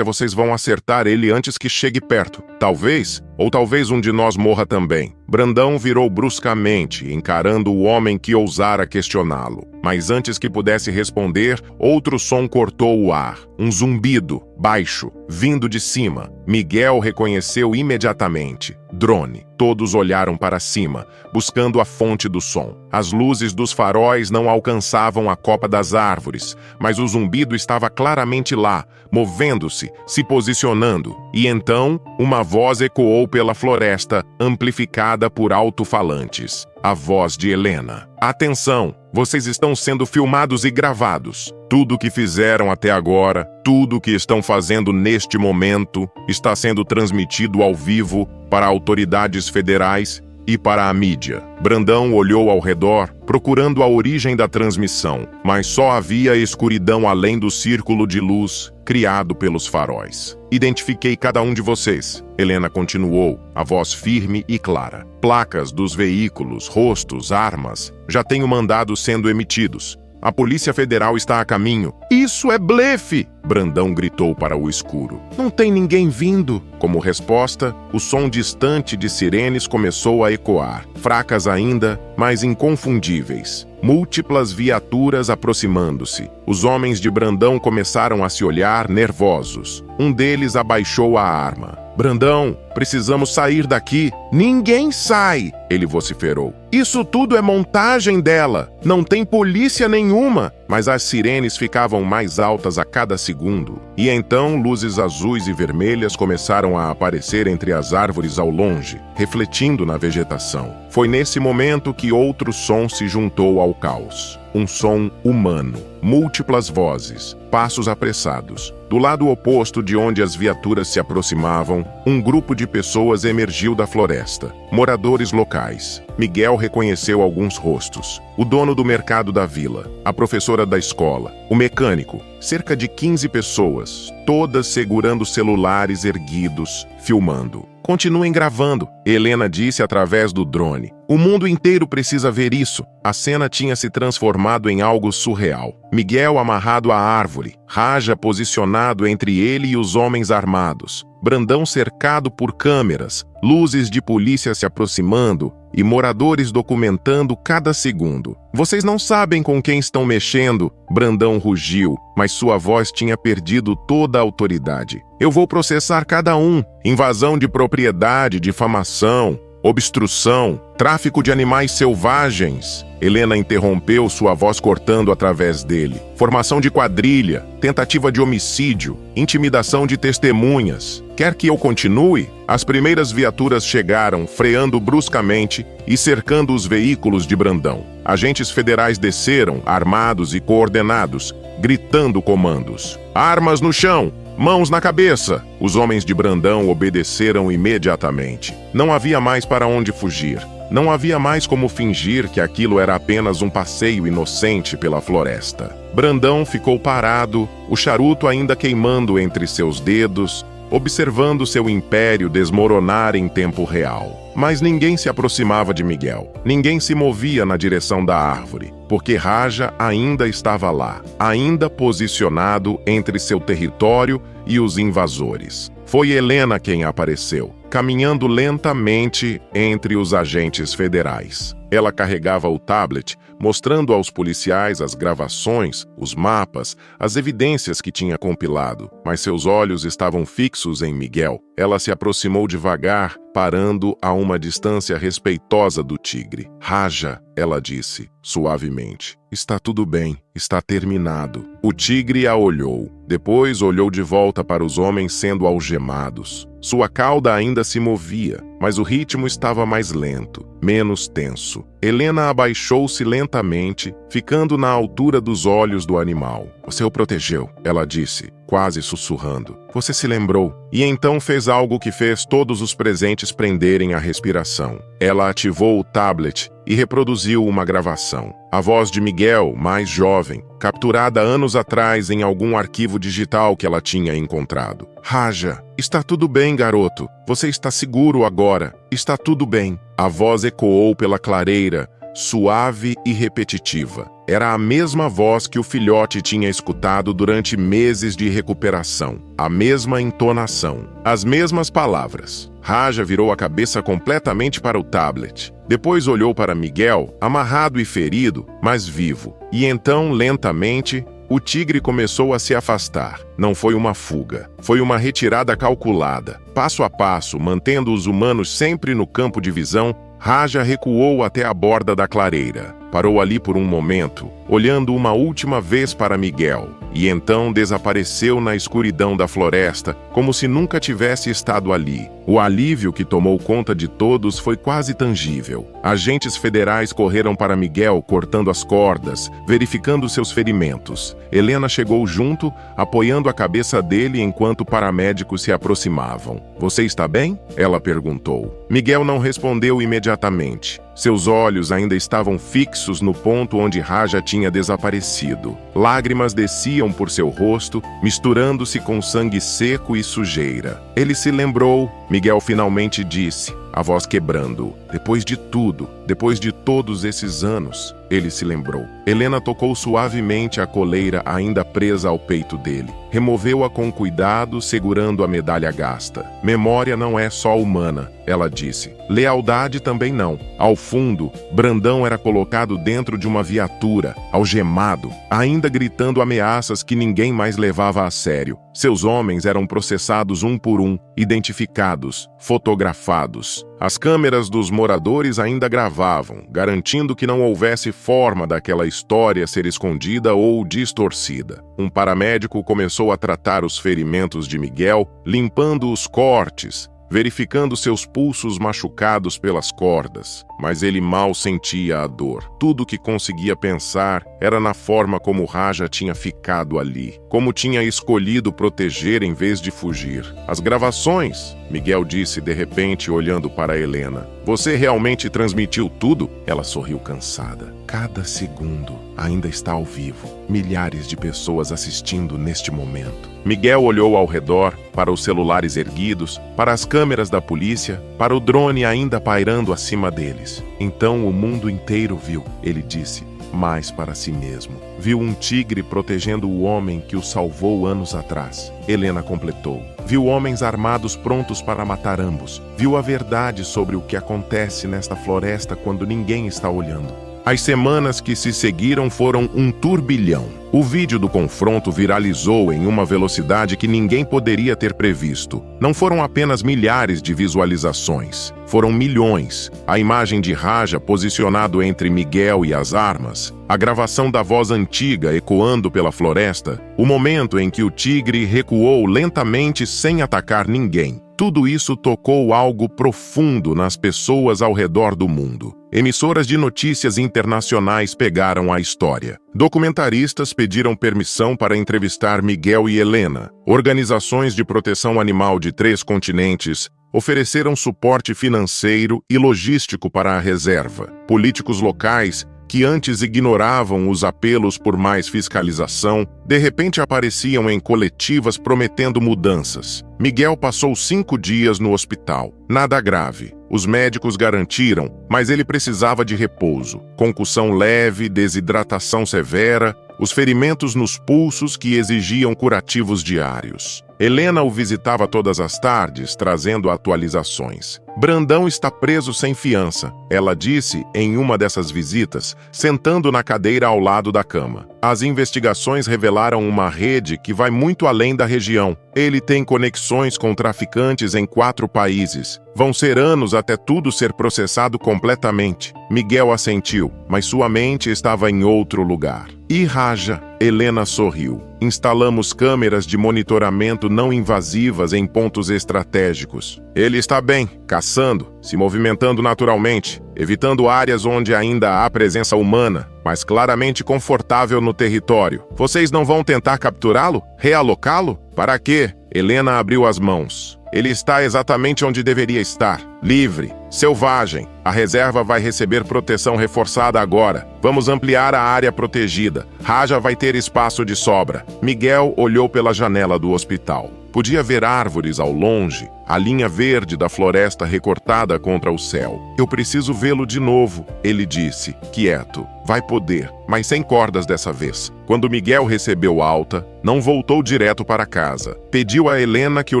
vocês vão acertar ele antes que chegue perto. Talvez, ou talvez um de nós morra também. Brandão virou bruscamente, encarando o homem que ousara questioná-lo. Mas antes que pudesse responder, outro som cortou o ar. Um zumbido, baixo, vindo de cima. Miguel reconheceu imediatamente. Drone. Todos olharam para cima, buscando a fonte do som. As luzes dos faróis não alcançavam a copa das árvores, mas o zumbido estava claramente lá, movendo-se, se posicionando. E então, uma voz ecoou pela floresta, amplificada por alto-falantes. A voz de Helena. Atenção! Vocês estão sendo filmados e gravados. Tudo o que fizeram até agora, tudo o que estão fazendo neste momento, está sendo transmitido ao vivo para autoridades federais e para a mídia. Brandão olhou ao redor, procurando a origem da transmissão, mas só havia escuridão além do círculo de luz criado pelos faróis. Identifiquei cada um de vocês, Helena continuou, a voz firme e clara. Placas dos veículos, rostos, armas, já tenho mandados sendo emitidos. A Polícia Federal está a caminho. Isso é blefe! Brandão gritou para o escuro. Não tem ninguém vindo. Como resposta, o som distante de sirenes começou a ecoar, fracas ainda, mas inconfundíveis. Múltiplas viaturas aproximando-se. Os homens de Brandão começaram a se olhar nervosos. Um deles abaixou a arma. Brandão, precisamos sair daqui. Ninguém sai, ele vociferou. Isso tudo é montagem dela. Não tem polícia nenhuma. Mas as sirenes ficavam mais altas a cada segundo. E então luzes azuis e vermelhas começaram a aparecer entre as árvores ao longe, refletindo na vegetação. Foi nesse momento que outro som se juntou ao caos. Um som humano, múltiplas vozes, passos apressados. Do lado oposto de onde as viaturas se aproximavam, um grupo de pessoas emergiu da floresta. Moradores locais. Miguel reconheceu alguns rostos. O dono do mercado da vila, a professora da escola, o mecânico, cerca de 15 pessoas, todas segurando celulares erguidos, filmando. Continuem gravando, Helena disse através do drone. O mundo inteiro precisa ver isso. A cena tinha se transformado em algo surreal. Miguel amarrado à árvore, Raja posicionado entre ele e os homens armados, Brandão cercado por câmeras, luzes de polícia se aproximando e moradores documentando cada segundo. Vocês não sabem com quem estão mexendo, Brandão rugiu, mas sua voz tinha perdido toda a autoridade. Eu vou processar cada um. Invasão de propriedade, difamação. obstrução, tráfico de animais selvagens. Helena interrompeu, sua voz cortando através dele. Formação de quadrilha, tentativa de homicídio, intimidação de testemunhas. Quer que eu continue? As primeiras viaturas chegaram, freando bruscamente e cercando os veículos de Brandão. Agentes federais desceram, armados e coordenados, gritando comandos. Armas no chão! Mãos na cabeça! Os homens de Brandão obedeceram imediatamente. Não havia mais para onde fugir. Não havia mais como fingir que aquilo era apenas um passeio inocente pela floresta. Brandão ficou parado, o charuto ainda queimando entre seus dedos, observando seu império desmoronar em tempo real. Mas ninguém se aproximava de Miguel. Ninguém se movia na direção da árvore, porque Raja ainda estava lá, ainda posicionado entre seu território e os invasores. Foi Helena quem apareceu, caminhando lentamente entre os agentes federais. Ela carregava o tablet, mostrando aos policiais as gravações, os mapas, as evidências que tinha compilado, mas seus olhos estavam fixos em Miguel. Ela se aproximou devagar, parando a uma distância respeitosa do tigre. Raja, ela disse, suavemente. Está tudo bem, está terminado. O tigre a olhou. Depois olhou de volta para os homens sendo algemados. Sua cauda ainda se movia, mas o ritmo estava mais lento, menos tenso. Helena abaixou-se lentamente, ficando na altura dos olhos do animal. Você o protegeu, ela disse, quase sussurrando. Você se lembrou. E então fez algo que fez todos os presentes prenderem a respiração. Ela ativou o tablet e reproduziu uma gravação. A voz de Miguel, mais jovem, capturada anos atrás em algum arquivo digital que ela tinha encontrado. Raja, está tudo bem, garoto. Você está seguro agora. Está tudo bem. A voz ecoou pela clareira, suave e repetitiva. Era a mesma voz que o filhote tinha escutado durante meses de recuperação. A mesma entonação. As mesmas palavras. Raja virou a cabeça completamente para o tablet. Depois olhou para Miguel, amarrado e ferido, mas vivo. E então, lentamente, o tigre começou a se afastar. Não foi uma fuga. Foi uma retirada calculada. Passo a passo, mantendo os humanos sempre no campo de visão, Raja recuou até a borda da clareira. Parou ali por um momento, olhando uma última vez para Miguel, e então desapareceu na escuridão da floresta, como se nunca tivesse estado ali. O alívio que tomou conta de todos foi quase tangível. Agentes federais correram para Miguel, cortando as cordas, verificando seus ferimentos. Helena chegou junto, apoiando a cabeça dele enquanto paramédicos se aproximavam. Você está bem? Ela perguntou. Miguel não respondeu imediatamente. Seus olhos ainda estavam fixos no ponto onde Raja tinha desaparecido. Lágrimas desciam por seu rosto, misturando-se com sangue seco e sujeira. Ele se lembrou, Miguel finalmente disse, a voz quebrando. Depois de tudo, depois de todos esses anos, ele se lembrou. Helena tocou suavemente a coleira ainda presa ao peito dele. Removeu-a com cuidado, segurando a medalha gasta. Memória não é só humana, ela disse. Lealdade também não. Ao fundo, Brandão era colocado dentro de uma viatura, algemado, ainda gritando ameaças que ninguém mais levava a sério. Seus homens eram processados um por um, identificados, fotografados. As câmeras dos moradores ainda gravavam, garantindo que não houvesse forma daquela história ser escondida ou distorcida. Um paramédico começou a tratar os ferimentos de Miguel, limpando os cortes, verificando seus pulsos machucados pelas cordas, mas ele mal sentia a dor. Tudo o que conseguia pensar era na forma como Raja tinha ficado ali, como tinha escolhido proteger em vez de fugir. As gravações, Miguel disse de repente olhando para Helena. Você realmente transmitiu tudo? Ela sorriu cansada. Cada segundo ainda está ao vivo. Milhares de pessoas assistindo neste momento. Miguel olhou ao redor, para os celulares erguidos, para as câmeras da polícia, para o drone ainda pairando acima deles. Então o mundo inteiro viu, ele disse, mais para si mesmo. Viu um tigre protegendo o homem que o salvou anos atrás. Helena completou. Viu homens armados prontos para matar ambos. Viu a verdade sobre o que acontece nesta floresta quando ninguém está olhando. As semanas que se seguiram foram um turbilhão. O vídeo do confronto viralizou em uma velocidade que ninguém poderia ter previsto. Não foram apenas milhares de visualizações, foram milhões. A imagem de Raja posicionado entre Miguel e as armas, a gravação da voz antiga ecoando pela floresta, o momento em que o tigre recuou lentamente sem atacar ninguém. Tudo isso tocou algo profundo nas pessoas ao redor do mundo. Emissoras de notícias internacionais pegaram a história. Documentaristas pediram permissão para entrevistar Miguel e Helena. Organizações de proteção animal de 3 continentes ofereceram suporte financeiro e logístico para a reserva. Políticos locais, que antes ignoravam os apelos por mais fiscalização, de repente apareciam em coletivas prometendo mudanças. Miguel passou 5 dias no hospital. Nada grave. Os médicos garantiram, mas ele precisava de repouso. Concussão leve, desidratação severa, os ferimentos nos pulsos que exigiam curativos diários. Helena o visitava todas as tardes, trazendo atualizações. Brandão está preso sem fiança, ela disse em uma dessas visitas, sentando na cadeira ao lado da cama. As investigações revelaram uma rede que vai muito além da região. Ele tem conexões com traficantes em 4 países. Vão ser anos até tudo ser processado completamente. Miguel assentiu, mas sua mente estava em outro lugar. E Raja? Helena sorriu. Instalamos câmeras de monitoramento não invasivas em pontos estratégicos. Ele está bem, caçando, se movimentando naturalmente, evitando áreas onde ainda há presença humana, mas claramente confortável no território. Vocês não vão tentar capturá-lo? Realocá-lo? Para quê? Helena abriu as mãos. Ele está exatamente onde deveria estar. Livre, selvagem. A reserva vai receber proteção reforçada agora. Vamos ampliar a área protegida. Raja vai ter espaço de sobra. Miguel olhou pela janela do hospital. Podia ver árvores ao longe, a linha verde da floresta recortada contra o céu. Eu preciso vê-lo de novo, ele disse, quieto. Vai poder, mas sem cordas dessa vez. Quando Miguel recebeu alta, não voltou direto para casa. Pediu a Helena que o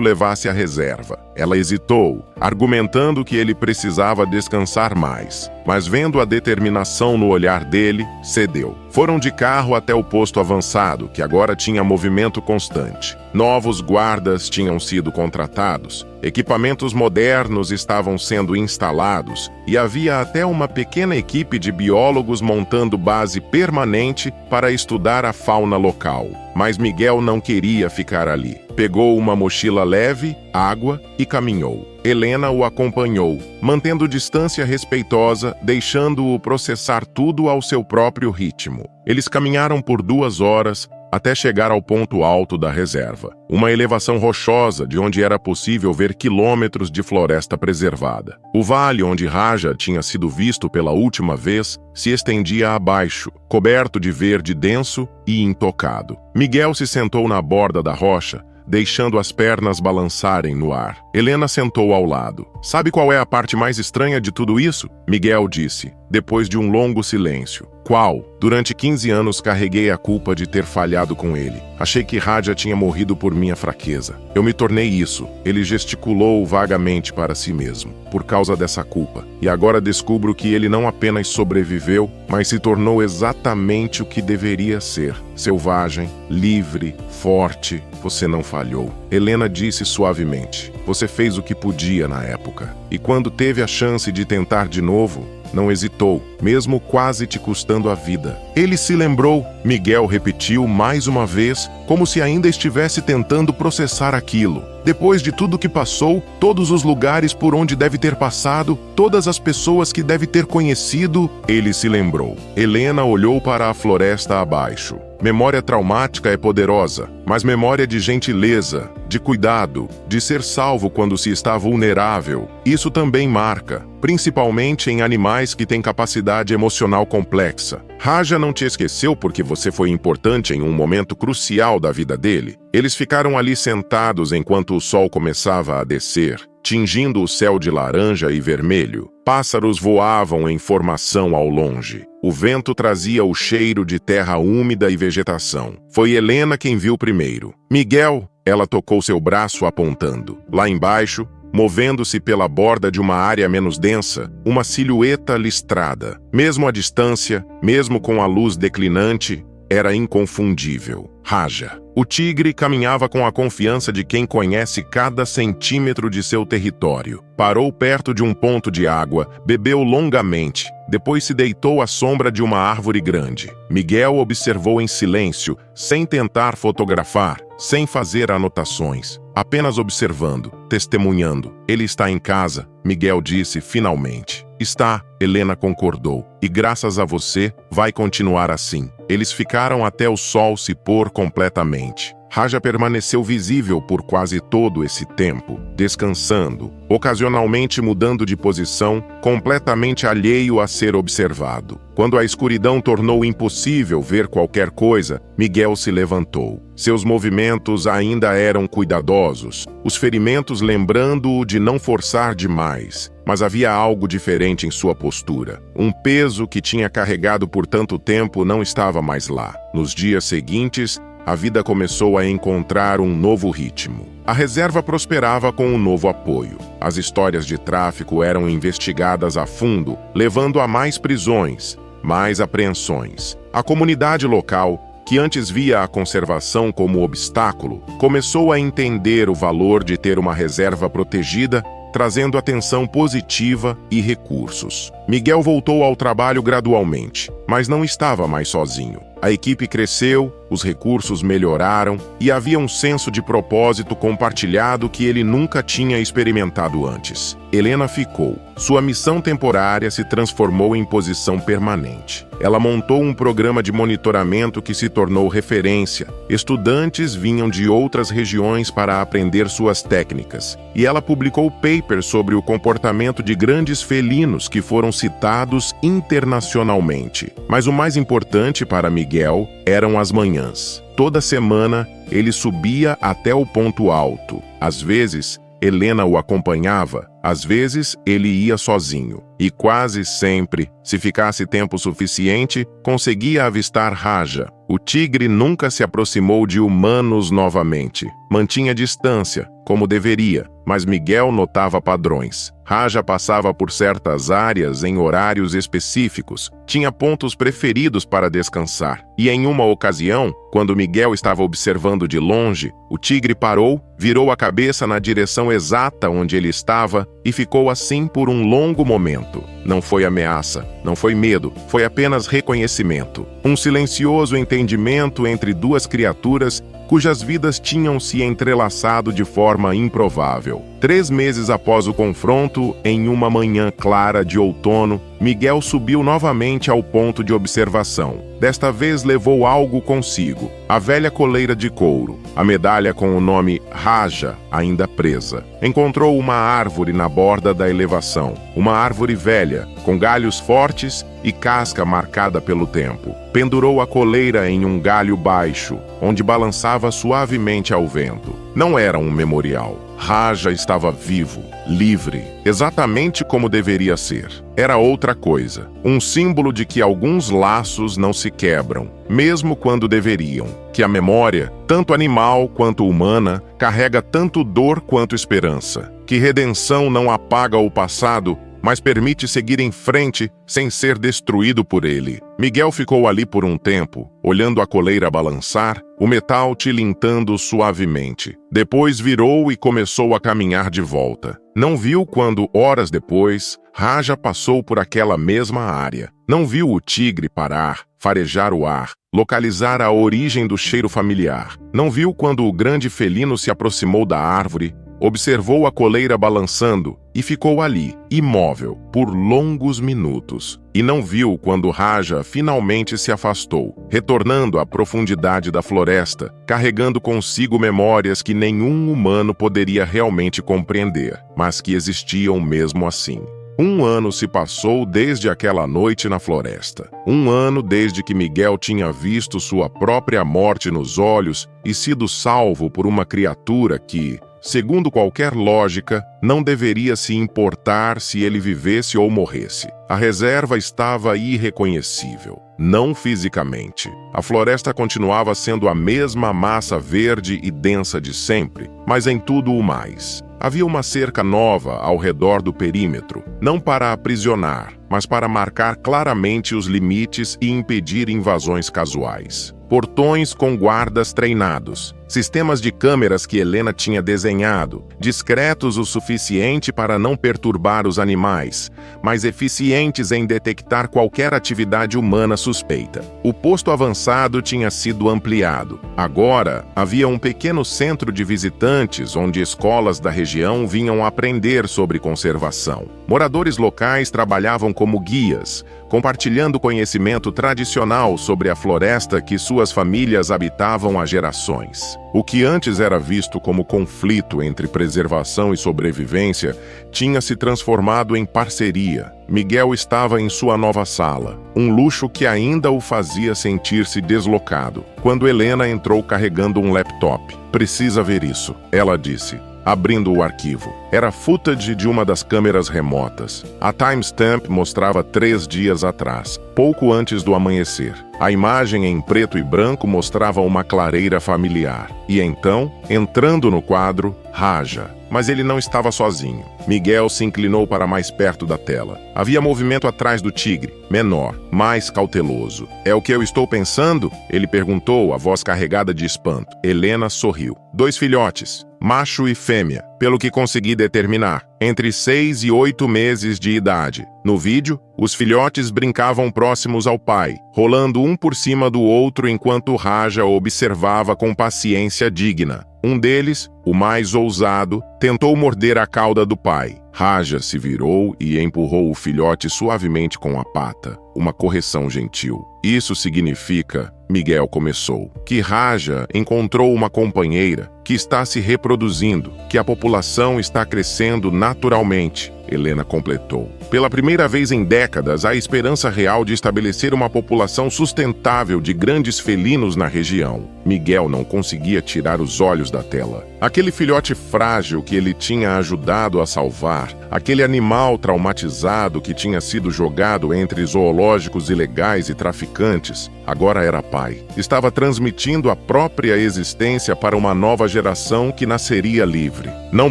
levasse à reserva. Ela hesitou, argumentando que ele precisava descansar mais. Mas vendo a determinação no olhar dele, cedeu. Foram de carro até o posto avançado, que agora tinha movimento constante. Novos guardas tinham sido contratados, equipamentos modernos estavam sendo instalados e havia até uma pequena equipe de biólogos montando base permanente para estudar a fauna local. Mas Miguel não queria ficar ali. Pegou uma mochila leve, água e caminhou. Helena o acompanhou, mantendo distância respeitosa, deixando-o processar tudo ao seu próprio ritmo. Eles caminharam por 2 horas, até chegar ao ponto alto da reserva. Uma elevação rochosa de onde era possível ver quilômetros de floresta preservada. O vale onde Raja tinha sido visto pela última vez se estendia abaixo, coberto de verde denso e intocado. Miguel se sentou na borda da rocha, deixando as pernas balançarem no ar. Helena sentou ao lado. Sabe qual é a parte mais estranha de tudo isso? Miguel disse, depois de um longo silêncio. Qual? Durante 15 anos carreguei a culpa de ter falhado com ele. Achei que Raja tinha morrido por minha fraqueza. Eu me tornei isso. Ele gesticulou vagamente para si mesmo, por causa dessa culpa. E agora descubro que ele não apenas sobreviveu, mas se tornou exatamente o que deveria ser. Selvagem, livre, forte. Você não falhou. Helena disse suavemente. Você fez o que podia na época. E quando teve a chance de tentar de novo, não hesitou, mesmo quase te custando a vida. Ele se lembrou, Miguel repetiu mais uma vez, como se ainda estivesse tentando processar aquilo. Depois de tudo que passou, todos os lugares por onde deve ter passado, todas as pessoas que deve ter conhecido, ele se lembrou. Helena olhou para a floresta abaixo. Memória traumática é poderosa, mas memória de gentileza, de cuidado, de ser salvo quando se está vulnerável, isso também marca, principalmente em animais que têm capacidade emocional complexa. Raja não te esqueceu porque você foi importante em um momento crucial da vida dele. Eles ficaram ali sentados enquanto o sol começava a descer, tingindo o céu de laranja e vermelho. Pássaros voavam em formação ao longe. O vento trazia o cheiro de terra úmida e vegetação. Foi Helena quem viu primeiro. Miguel, ela tocou seu braço apontando. Lá embaixo, movendo-se pela borda de uma área menos densa, uma silhueta listrada. Mesmo à distância, mesmo com a luz declinante, era inconfundível. Raja. O tigre caminhava com a confiança de quem conhece cada centímetro de seu território. Parou perto de um ponto de água, bebeu longamente, depois se deitou à sombra de uma árvore grande. Miguel observou em silêncio, sem tentar fotografar, sem fazer anotações, apenas observando, testemunhando. Ele está em casa, Miguel disse finalmente. Está, Helena concordou, e graças a você, vai continuar assim. Eles ficaram até o sol se pôr completamente. Raja permaneceu visível por quase todo esse tempo, descansando, ocasionalmente mudando de posição, completamente alheio a ser observado. Quando a escuridão tornou impossível ver qualquer coisa, Miguel se levantou. Seus movimentos ainda eram cuidadosos, os ferimentos lembrando-o de não forçar demais. Mas havia algo diferente em sua postura. Um peso que tinha carregado por tanto tempo não estava mais lá. Nos dias seguintes, a vida começou a encontrar um novo ritmo. A reserva prosperava com um novo apoio. As histórias de tráfico eram investigadas a fundo, levando a mais prisões, mais apreensões. A comunidade local, que antes via a conservação como obstáculo, começou a entender o valor de ter uma reserva protegida, trazendo atenção positiva e recursos. Miguel voltou ao trabalho gradualmente, mas não estava mais sozinho. A equipe cresceu, os recursos melhoraram e havia um senso de propósito compartilhado que ele nunca tinha experimentado antes. Helena ficou. Sua missão temporária se transformou em posição permanente. Ela montou um programa de monitoramento que se tornou referência. Estudantes vinham de outras regiões para aprender suas técnicas. E ela publicou papers sobre o comportamento de grandes felinos que foram citados internacionalmente. Mas o mais importante para Miguel eram as manhãs. Toda semana, ele subia até o ponto alto. Às vezes, Helena o acompanhava, às vezes ele ia sozinho. E quase sempre, se ficasse tempo suficiente, conseguia avistar Raja. O tigre nunca se aproximou de humanos novamente. Mantinha distância, como deveria, mas Miguel notava padrões. Raja passava por certas áreas em horários específicos, tinha pontos preferidos para descansar. E em uma ocasião, quando Miguel estava observando de longe, o tigre parou, virou a cabeça na direção exata onde ele estava e ficou assim por um longo momento. Não foi ameaça, não foi medo, foi apenas reconhecimento. Um silencioso entendimento entre duas criaturas cujas vidas tinham se entrelaçado de forma improvável. 3 meses após o confronto, em uma manhã clara de outono, Miguel subiu novamente ao ponto de observação. Desta vez levou algo consigo, a velha coleira de couro, a medalha com o nome Raja, ainda presa. Encontrou uma árvore na borda da elevação, uma árvore velha, com galhos fortes e casca marcada pelo tempo. Pendurou a coleira em um galho baixo, onde balançava suavemente ao vento. Não era um memorial. Raja estava vivo, livre, exatamente como deveria ser. Era outra coisa, um símbolo de que alguns laços não se quebram, mesmo quando deveriam. Que a memória, tanto animal quanto humana, carrega tanto dor quanto esperança. Que redenção não apaga o passado, mas permite seguir em frente sem ser destruído por ele. Miguel ficou ali por um tempo, olhando a coleira balançar, o metal tilintando suavemente. Depois virou e começou a caminhar de volta. Não viu quando, horas depois, Raja passou por aquela mesma área. Não viu o tigre parar, farejar o ar, localizar a origem do cheiro familiar. Não viu quando o grande felino se aproximou da árvore, observou a coleira balançando e ficou ali, imóvel, por longos minutos. E não viu quando Raja finalmente se afastou, retornando à profundidade da floresta, carregando consigo memórias que nenhum humano poderia realmente compreender, mas que existiam mesmo assim. 1 ano se passou desde aquela noite na floresta. 1 ano desde que Miguel tinha visto sua própria morte nos olhos e sido salvo por uma criatura que, segundo qualquer lógica, não deveria se importar se ele vivesse ou morresse. A reserva estava irreconhecível, não fisicamente. A floresta continuava sendo a mesma massa verde e densa de sempre, mas em tudo o mais. Havia uma cerca nova ao redor do perímetro, não para aprisionar, mas para marcar claramente os limites e impedir invasões casuais. Portões com guardas treinados, sistemas de câmeras que Helena tinha desenhado, discretos o suficiente para não perturbar os animais, mas eficientes em detectar qualquer atividade humana suspeita. O posto avançado tinha sido ampliado. Agora, havia um pequeno centro de visitantes onde escolas da região vinham aprender sobre conservação. Moradores locais trabalhavam como guias, compartilhando conhecimento tradicional sobre a floresta que suas famílias habitavam há gerações. O que antes era visto como conflito entre preservação e sobrevivência tinha se transformado em parceria. Miguel estava em sua nova sala, um luxo que ainda o fazia sentir-se deslocado, quando Helena entrou carregando um laptop. "Precisa ver isso", ela disse, abrindo o arquivo. Era footage de uma das câmeras remotas. A timestamp mostrava 3 dias atrás, pouco antes do amanhecer. A imagem em preto e branco mostrava uma clareira familiar. E então, entrando no quadro, Raja. Mas ele não estava sozinho. Miguel se inclinou para mais perto da tela. Havia movimento atrás do tigre, menor, mais cauteloso. "É o que eu estou pensando?" ele perguntou, a voz carregada de espanto. Helena sorriu. 2 filhotes, macho e fêmea, pelo que consegui determinar, entre 6 e 8 meses de idade. No vídeo, os filhotes brincavam próximos ao pai, rolando um por cima do outro enquanto Raja observava com paciência digna. Um deles, o mais ousado, tentou morder a cauda do pai. Raja se virou e empurrou o filhote suavemente com a pata, uma correção gentil. "Isso significa", Miguel começou, "que Raja encontrou uma companheira, que está se reproduzindo, que a população está crescendo naturalmente", Helena completou. Pela primeira vez em décadas, há esperança real de estabelecer uma população sustentável de grandes felinos na região. Miguel não conseguia tirar os olhos da tela. Aquele filhote frágil que ele tinha ajudado a salvar, aquele animal traumatizado que tinha sido jogado entre zoológicos ilegais e traficantes, agora era pai. Estava transmitindo a própria existência para uma nova geração que nasceria livre. "Não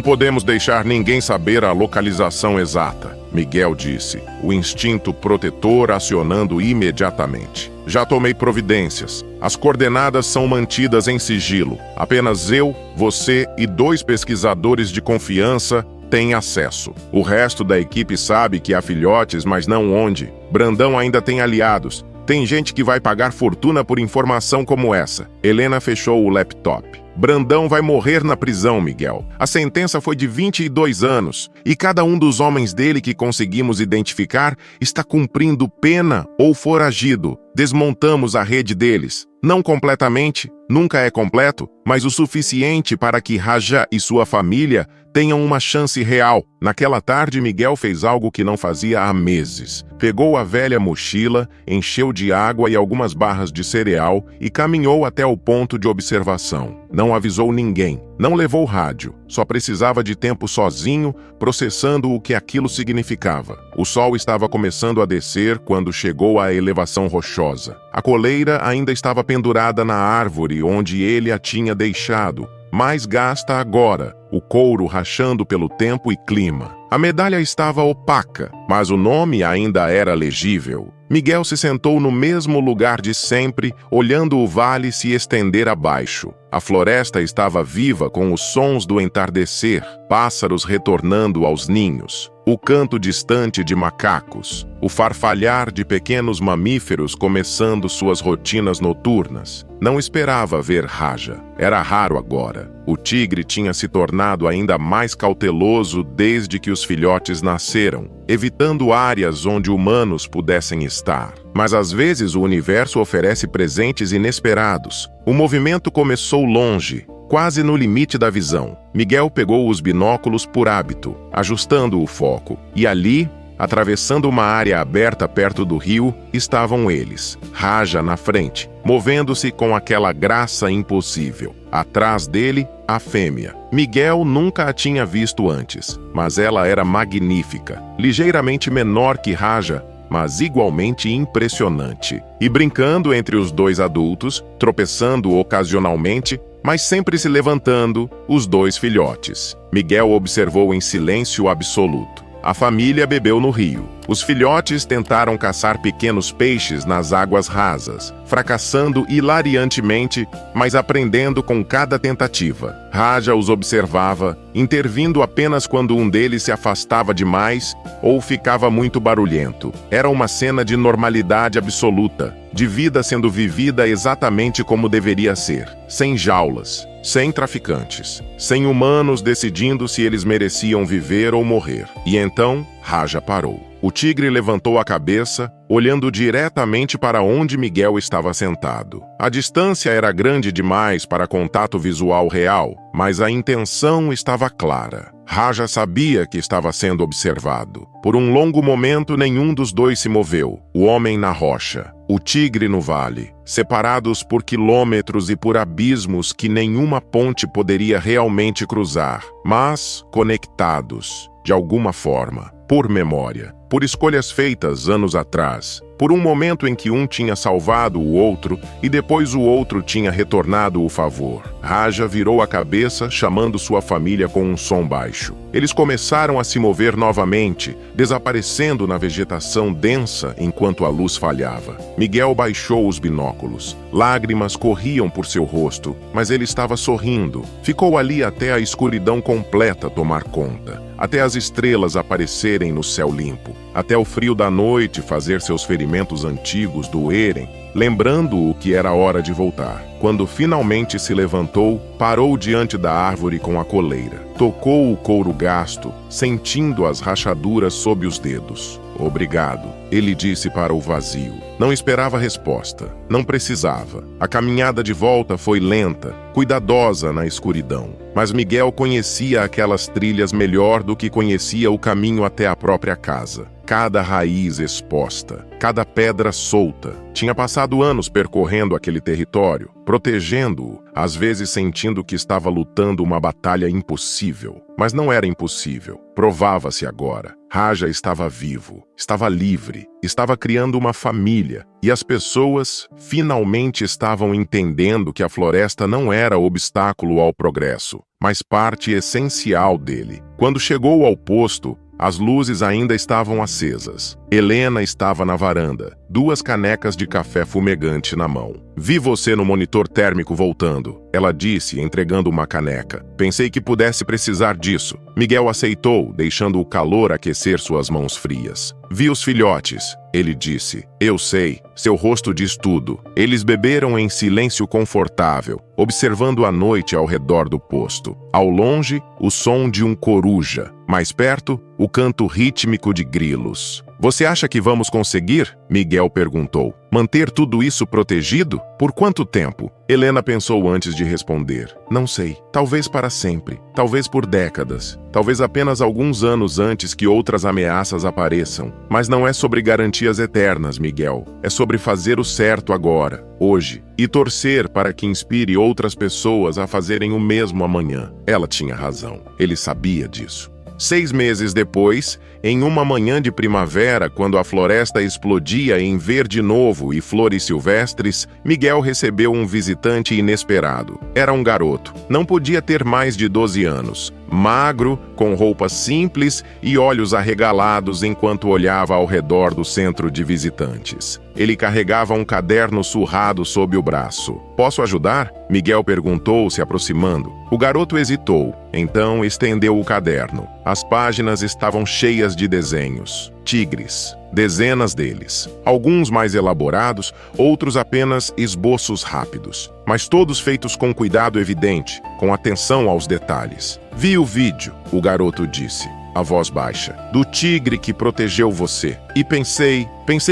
podemos deixar ninguém saber a localização exata", Miguel disse, o instinto protetor acionando imediatamente. "Já tomei providências. As coordenadas são mantidas em sigilo. Apenas eu, você e 2 pesquisadores de confiança têm acesso. O resto da equipe sabe que há filhotes, mas não onde. Brandão ainda tem aliados. Tem gente que vai pagar fortuna por informação como essa." Helena fechou o laptop. "Brandão vai morrer na prisão, Miguel. A sentença foi de 22 anos, e cada um dos homens dele que conseguimos identificar está cumprindo pena ou foragido. Desmontamos a rede deles. Não completamente, nunca é completo, mas o suficiente para que Raja e sua família tenham uma chance real." Naquela tarde, Miguel fez algo que não fazia há meses. Pegou a velha mochila, encheu de água e algumas barras de cereal e caminhou até o ponto de observação. Não avisou ninguém, não levou rádio, só precisava de tempo sozinho, processando o que aquilo significava. O sol estava começando a descer quando chegou à elevação rochosa. A coleira ainda estava pendurada na árvore onde ele a tinha deixado, mais gasta agora, o couro rachando pelo tempo e clima. A medalha estava opaca, mas o nome ainda era legível. Miguel se sentou no mesmo lugar de sempre, olhando o vale se estender abaixo. A floresta estava viva com os sons do entardecer, pássaros retornando aos ninhos, o canto distante de macacos, o farfalhar de pequenos mamíferos começando suas rotinas noturnas. Não esperava ver Raja. Era raro agora. O tigre tinha se tornado ainda mais cauteloso desde que os filhotes nasceram, evitando áreas onde humanos pudessem estar. Mas às vezes o universo oferece presentes inesperados. O movimento começou longe, quase no limite da visão. Miguel pegou os binóculos por hábito, ajustando o foco. E ali, atravessando uma área aberta perto do rio, estavam eles, Raja na frente, movendo-se com aquela graça impossível. Atrás dele, a fêmea. Miguel nunca a tinha visto antes, mas ela era magnífica, ligeiramente menor que Raja, mas igualmente impressionante. E brincando entre os 2 adultos, tropeçando ocasionalmente, mas sempre se levantando, os dois filhotes. Miguel observou em silêncio absoluto. A família bebeu no rio. Os filhotes tentaram caçar pequenos peixes nas águas rasas, fracassando hilariantemente, mas aprendendo com cada tentativa. Raja os observava, intervindo apenas quando um deles se afastava demais ou ficava muito barulhento. Era uma cena de normalidade absoluta, de vida sendo vivida exatamente como deveria ser, sem jaulas, sem traficantes, sem humanos decidindo se eles mereciam viver ou morrer. E então, Raja parou. O tigre levantou a cabeça, olhando diretamente para onde Miguel estava sentado. A distância era grande demais para contato visual real, mas a intenção estava clara. Raja sabia que estava sendo observado. Por um longo momento, nenhum dos dois se moveu. O homem na rocha, o tigre no vale, separados por quilômetros e por abismos que nenhuma ponte poderia realmente cruzar, mas conectados, de alguma forma, por memória, por escolhas feitas anos atrás, por um momento em que um tinha salvado o outro e depois o outro tinha retornado o favor. Raja virou a cabeça, chamando sua família com um som baixo. Eles começaram a se mover novamente, desaparecendo na vegetação densa enquanto a luz falhava. Miguel baixou os binóculos. Lágrimas corriam por seu rosto, mas ele estava sorrindo. Ficou ali até a escuridão completa tomar conta, até as estrelas aparecerem no céu limpo, até o frio da noite fazer seus ferimentos antigos doerem, lembrando-o que era hora de voltar. Quando finalmente se levantou, parou diante da árvore com a coleira. Tocou o couro gasto, sentindo as rachaduras sob os dedos. "Obrigado", ele disse para o vazio. Não esperava resposta. Não precisava. A caminhada de volta foi lenta, cuidadosa na escuridão. Mas Miguel conhecia aquelas trilhas melhor do que conhecia o caminho até a própria casa. Cada raiz exposta, cada pedra solta. Tinha passado anos percorrendo aquele território, protegendo-o, às vezes sentindo que estava lutando uma batalha impossível. Mas não era impossível. Provava-se agora. Raja estava vivo, estava livre, estava criando uma família. E as pessoas finalmente estavam entendendo que a floresta não era obstáculo ao progresso, mas parte essencial dele. Quando chegou ao posto, as luzes ainda estavam acesas. Helena estava na varanda, 2 canecas de café fumegante na mão. "Vi você no monitor térmico voltando", ela disse, entregando uma caneca. "Pensei que pudesse precisar disso." Miguel aceitou, deixando o calor aquecer suas mãos frias. "Vi os filhotes", ele disse. "Eu sei, seu rosto diz tudo." Eles beberam em silêncio confortável, observando a noite ao redor do posto. Ao longe, o som de um coruja. Mais perto, o canto rítmico de grilos. "Você acha que vamos conseguir?" Miguel perguntou. "Manter tudo isso protegido? Por quanto tempo?" Helena pensou antes de responder. "Não sei. Talvez para sempre. Talvez por décadas. Talvez apenas alguns anos antes que outras ameaças apareçam. Mas não é sobre garantias eternas, Miguel. É sobre fazer o certo agora, hoje, e torcer para que inspire outras pessoas a fazerem o mesmo amanhã." Ela tinha razão. Ele sabia disso. 6 meses depois, em uma manhã de primavera, quando a floresta explodia em verde novo e flores silvestres, Miguel recebeu um visitante inesperado. Era um garoto. Não podia ter mais de 12 anos. Magro, com roupas simples e olhos arregalados enquanto olhava ao redor do centro de visitantes. Ele carregava um caderno surrado sob o braço. "Posso ajudar?" Miguel perguntou, se aproximando. O garoto hesitou, então estendeu o caderno. As páginas estavam cheias de desenhos. Tigres. Dezenas deles. Alguns mais elaborados, outros apenas esboços rápidos. Mas todos feitos com cuidado evidente, com atenção aos detalhes. "Vi o vídeo", o garoto disse, a voz baixa, "do tigre que protegeu você. E pensei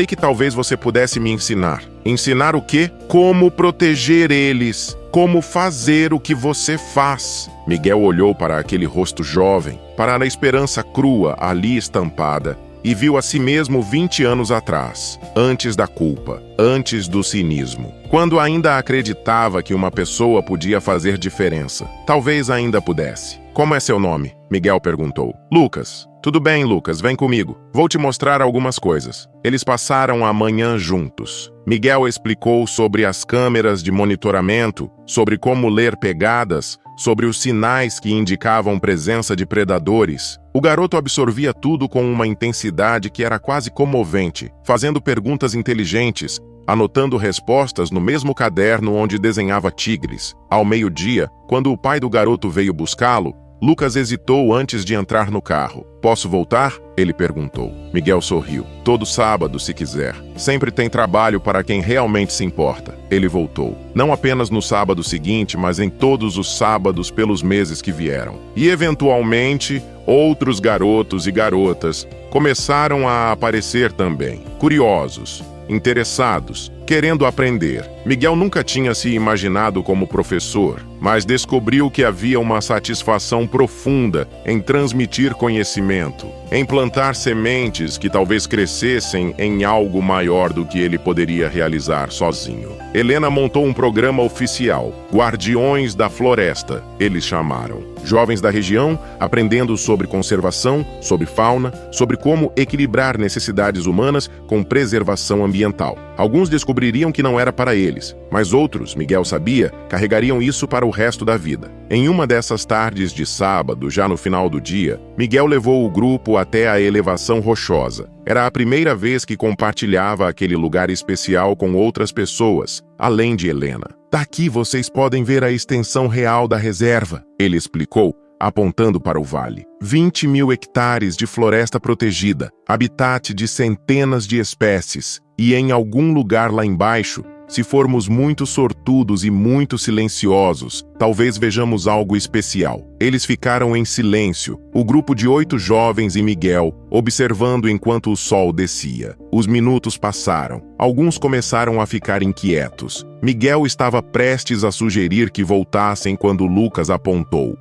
que talvez você pudesse me ensinar." "Ensinar o quê?" "Como proteger eles. Como fazer o que você faz." Miguel olhou para aquele rosto jovem, para a esperança crua ali estampada, e viu a si mesmo 20 anos atrás, antes da culpa, antes do cinismo, quando ainda acreditava que uma pessoa podia fazer diferença. Talvez ainda pudesse. "Como é seu nome?" Miguel perguntou. "Lucas." Tudo bem, Lucas, vem comigo. Vou te mostrar algumas coisas. Eles passaram a manhã juntos. Miguel explicou sobre as câmeras de monitoramento, sobre como ler pegadas, sobre os sinais que indicavam presença de predadores. O garoto absorvia tudo com uma intensidade que era quase comovente, fazendo perguntas inteligentes, anotando respostas no mesmo caderno onde desenhava tigres. Ao meio-dia, quando o pai do garoto veio buscá-lo, Lucas hesitou antes de entrar no carro. Posso voltar? Ele perguntou. Miguel sorriu. Todo sábado, se quiser. Sempre tem trabalho para quem realmente se importa. Ele voltou. Não apenas no sábado seguinte, mas em todos os sábados pelos meses que vieram. E, eventualmente, outros garotos e garotas começaram a aparecer também. Curiosos, interessados, querendo aprender. Miguel nunca tinha se imaginado como professor, mas descobriu que havia uma satisfação profunda em transmitir conhecimento, em plantar sementes que talvez crescessem em algo maior do que ele poderia realizar sozinho. Helena montou um programa oficial, Guardiões da Floresta, eles chamaram. Jovens da região aprendendo sobre conservação, sobre fauna, sobre como equilibrar necessidades humanas com preservação ambiental. Alguns descobririam que não era para eles, mas outros, Miguel sabia, carregariam isso para o resto da vida. Em uma dessas tardes de sábado, já no final do dia, Miguel levou o grupo até a elevação rochosa. Era a primeira vez que compartilhava aquele lugar especial com outras pessoas, além de Helena. Daqui vocês podem ver a extensão real da reserva, ele explicou, apontando para o vale. 20 mil hectares de floresta protegida, habitat de centenas de espécies. E em algum lugar lá embaixo, se formos muito sortudos e muito silenciosos, talvez vejamos algo especial. Eles ficaram em silêncio, o grupo de 8 jovens e Miguel, observando enquanto o sol descia. Os minutos passaram. Alguns começaram a ficar inquietos. Miguel estava prestes a sugerir que voltassem quando Lucas apontou.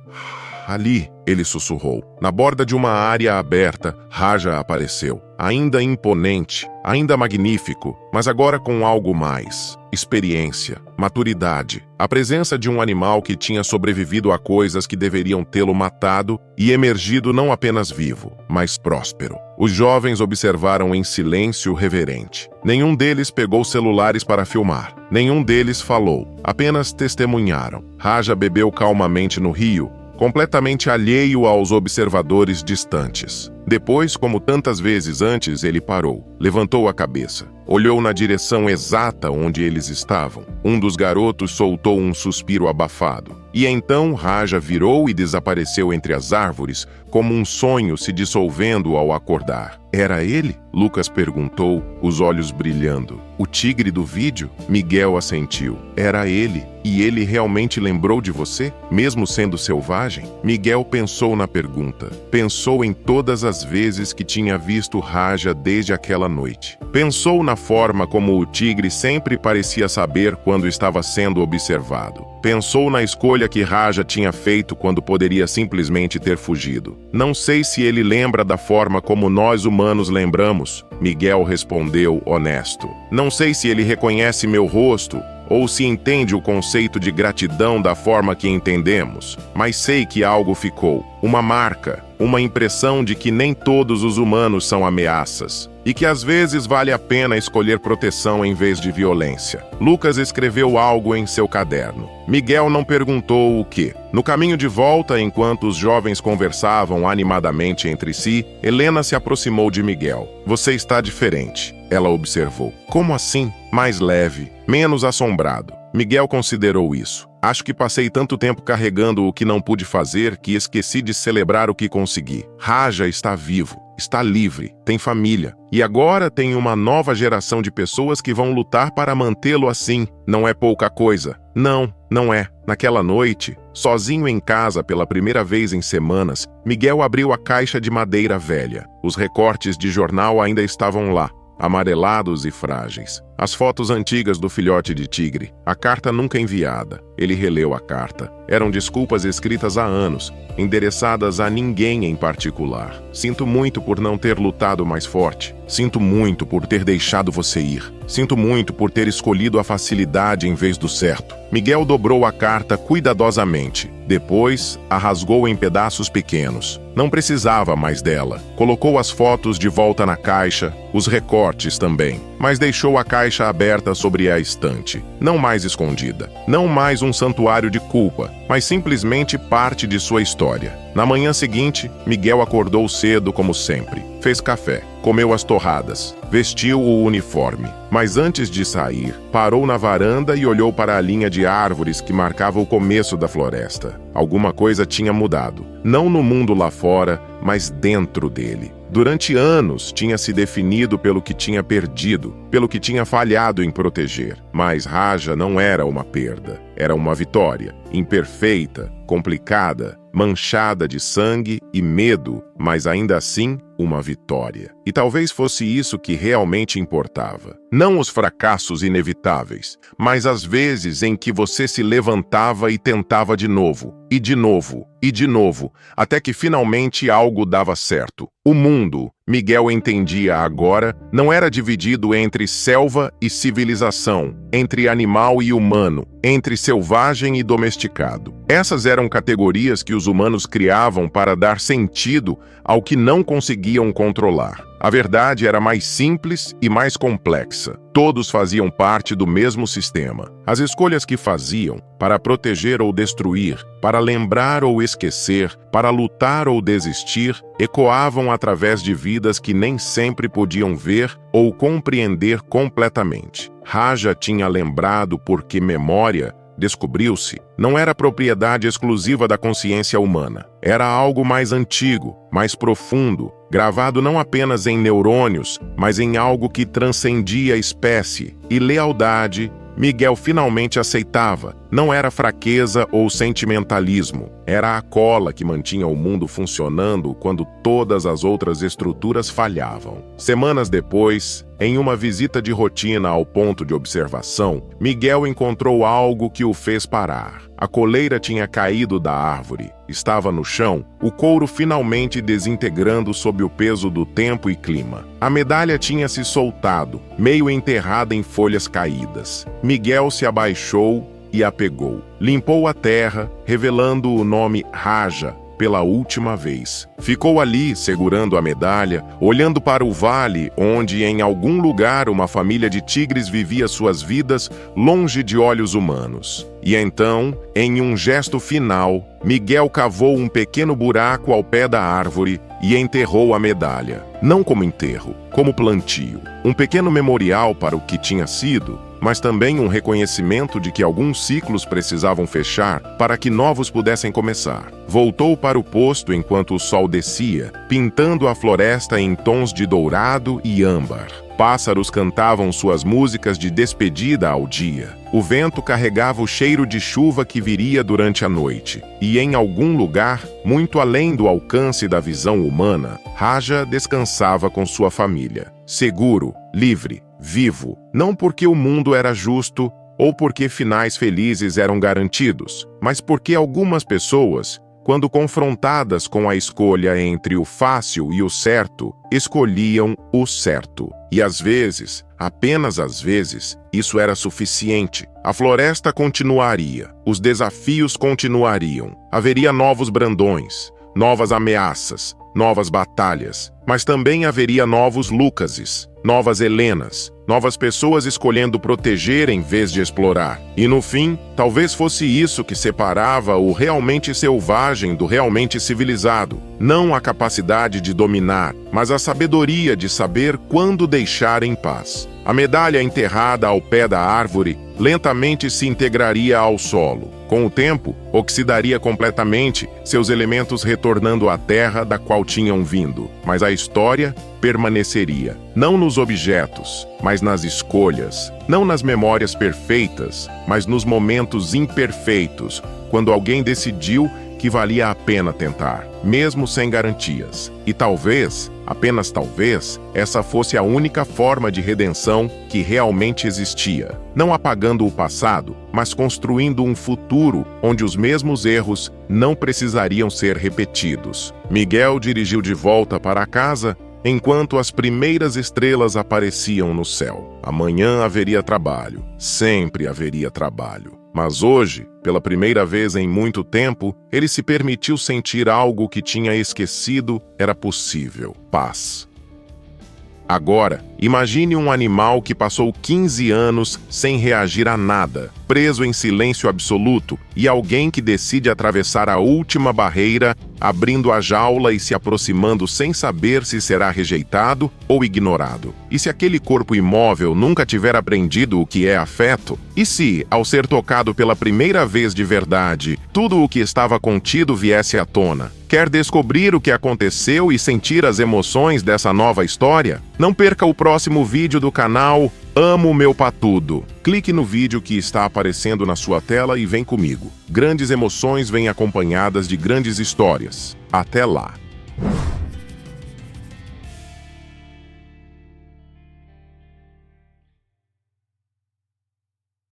Ali, ele sussurrou. Na borda de uma área aberta, Raja apareceu. Ainda imponente, ainda magnífico, mas agora com algo mais. Experiência, maturidade, a presença de um animal que tinha sobrevivido a coisas que deveriam tê-lo matado e emergido não apenas vivo, mas próspero. Os jovens observaram em silêncio reverente. Nenhum deles pegou celulares para filmar. Nenhum deles falou. Apenas testemunharam. Raja bebeu calmamente no rio, completamente alheio aos observadores distantes. Depois, como tantas vezes antes, ele parou, levantou a cabeça, olhou na direção exata onde eles estavam. Um dos garotos soltou um suspiro abafado. E então Raja virou e desapareceu entre as árvores, como um sonho se dissolvendo ao acordar. Era ele? Lucas perguntou, os olhos brilhando. O tigre do vídeo? Miguel assentiu. Era ele. E ele realmente lembrou de você, mesmo sendo selvagem? Miguel pensou na pergunta. Pensou em todas as vezes que tinha visto Raja desde aquela noite. Pensou na forma como o tigre sempre parecia saber quando estava sendo observado. Pensou na escolha que Raja tinha feito quando poderia simplesmente ter fugido. Não sei se ele lembra da forma como nós humanos lembramos, Miguel respondeu honesto. Não sei se ele reconhece meu rosto ou se entende o conceito de gratidão da forma que entendemos, mas sei que algo ficou, uma marca, uma impressão de que nem todos os humanos são ameaças e que às vezes vale a pena escolher proteção em vez de violência. Lucas escreveu algo em seu caderno. Miguel não perguntou o quê. No caminho de volta, enquanto os jovens conversavam animadamente entre si, Helena se aproximou de Miguel. Você está diferente, ela observou. Como assim? Mais leve, menos assombrado. Miguel considerou isso. Acho que passei tanto tempo carregando o que não pude fazer que esqueci de celebrar o que consegui. Raja está vivo, está livre, tem família. E agora tem uma nova geração de pessoas que vão lutar para mantê-lo assim. Não é pouca coisa. Não, não é. Naquela noite, sozinho em casa pela primeira vez em semanas, Miguel abriu a caixa de madeira velha. Os recortes de jornal ainda estavam lá, amarelados e frágeis. As fotos antigas do filhote de tigre, a carta nunca enviada. Ele releu a carta. Eram desculpas escritas há anos, endereçadas a ninguém em particular. Sinto muito por não ter lutado mais forte. Sinto muito por ter deixado você ir. Sinto muito por ter escolhido a facilidade em vez do certo. Miguel dobrou a carta cuidadosamente. Depois, a rasgou em pedaços pequenos. Não precisava mais dela. Colocou as fotos de volta na caixa, os recortes também, mas deixou a caixa aberta sobre a estante. Não mais escondida. Não mais um santuário de culpa, mas simplesmente parte de sua história. Na manhã seguinte, Miguel acordou cedo como sempre. Fez café, comeu as torradas, vestiu o uniforme. Mas antes de sair, parou na varanda e olhou para a linha de árvores que marcava o começo da floresta. Alguma coisa tinha mudado. Não no mundo lá fora, mas dentro dele. Durante anos, tinha se definido pelo que tinha perdido, pelo que tinha falhado em proteger. Mas Raja não era uma perda, era uma vitória. Imperfeita, complicada, manchada de sangue e medo, mas ainda assim, uma vitória. E talvez fosse isso que realmente importava. Não os fracassos inevitáveis, mas as vezes em que você se levantava e tentava de novo, e de novo, e de novo, até que finalmente algo dava certo. O mundo, Miguel entendia agora, não era dividido entre selva e civilização, entre animal e humano, entre selvagem e domesticado. Essas eram categorias que os humanos criavam para dar sentido ao que não conseguiam controlar. A verdade era mais simples e mais complexa. Todos faziam parte do mesmo sistema. As escolhas que faziam, para proteger ou destruir, para lembrar ou esquecer, para lutar ou desistir, ecoavam através de vidas que nem sempre podiam ver ou compreender completamente. Raja tinha lembrado porque memória, descobriu-se, não era propriedade exclusiva da consciência humana. Era algo mais antigo, mais profundo, gravado não apenas em neurônios, mas em algo que transcendia a espécie. E lealdade, Miguel finalmente aceitava. Não era fraqueza ou sentimentalismo. Era a cola que mantinha o mundo funcionando quando todas as outras estruturas falhavam. Semanas depois, em uma visita de rotina ao ponto de observação, Miguel encontrou algo que o fez parar. A coleira tinha caído da árvore. Estava no chão, o couro finalmente desintegrando sob o peso do tempo e clima. A medalha tinha se soltado, meio enterrada em folhas caídas. Miguel se abaixou e a pegou. Limpou a terra, revelando o nome Raja pela última vez. Ficou ali, segurando a medalha, olhando para o vale onde, em algum lugar, uma família de tigres vivia suas vidas longe de olhos humanos. E então, em um gesto final, Miguel cavou um pequeno buraco ao pé da árvore e enterrou a medalha. Não como enterro, como plantio. Um pequeno memorial para o que tinha sido, mas também um reconhecimento de que alguns ciclos precisavam fechar para que novos pudessem começar. Voltou para o posto enquanto o sol descia, pintando a floresta em tons de dourado e âmbar. Pássaros cantavam suas músicas de despedida ao dia. O vento carregava o cheiro de chuva que viria durante a noite. E em algum lugar, muito além do alcance da visão humana, Raja descansava com sua família. Seguro, livre, vivo. Não porque o mundo era justo ou porque finais felizes eram garantidos, mas porque algumas pessoas, quando confrontadas com a escolha entre o fácil e o certo, escolhiam o certo. E às vezes, apenas às vezes, isso era suficiente. A floresta continuaria, os desafios continuariam. Haveria novos brandões, novas ameaças, novas batalhas, mas também haveria novos Lucases, novas Helenas, novas pessoas escolhendo proteger em vez de explorar. E no fim, talvez fosse isso que separava o realmente selvagem do realmente civilizado. Não a capacidade de dominar, mas a sabedoria de saber quando deixar em paz. A medalha enterrada ao pé da árvore lentamente se integraria ao solo. Com o tempo, oxidaria completamente, seus elementos retornando à terra da qual tinham vindo. Mas a história permaneceria, não nos objetos, mas nas escolhas, não nas memórias perfeitas, mas nos momentos imperfeitos, quando alguém decidiu que valia a pena tentar, mesmo sem garantias. E talvez, apenas talvez, essa fosse a única forma de redenção que realmente existia. Não apagando o passado, mas construindo um futuro onde os mesmos erros não precisariam ser repetidos. Miguel dirigiu de volta para casa enquanto as primeiras estrelas apareciam no céu. Amanhã haveria trabalho, sempre haveria trabalho. Mas hoje, pela primeira vez em muito tempo, ele se permitiu sentir algo que tinha esquecido era possível: paz. Agora, imagine um animal que passou 15 anos sem reagir a nada, preso em silêncio absoluto, e alguém que decide atravessar a última barreira, abrindo a jaula e se aproximando sem saber se será rejeitado ou ignorado. E se aquele corpo imóvel nunca tiver aprendido o que é afeto? E se, ao ser tocado pela primeira vez de verdade, tudo o que estava contido viesse à tona? Quer descobrir o que aconteceu e sentir as emoções dessa nova história? Não perca o próximo vídeo do canal Amo Meu Patudo. Clique no vídeo que está aparecendo na sua tela e vem comigo. Grandes emoções vêm acompanhadas de grandes histórias. Até lá!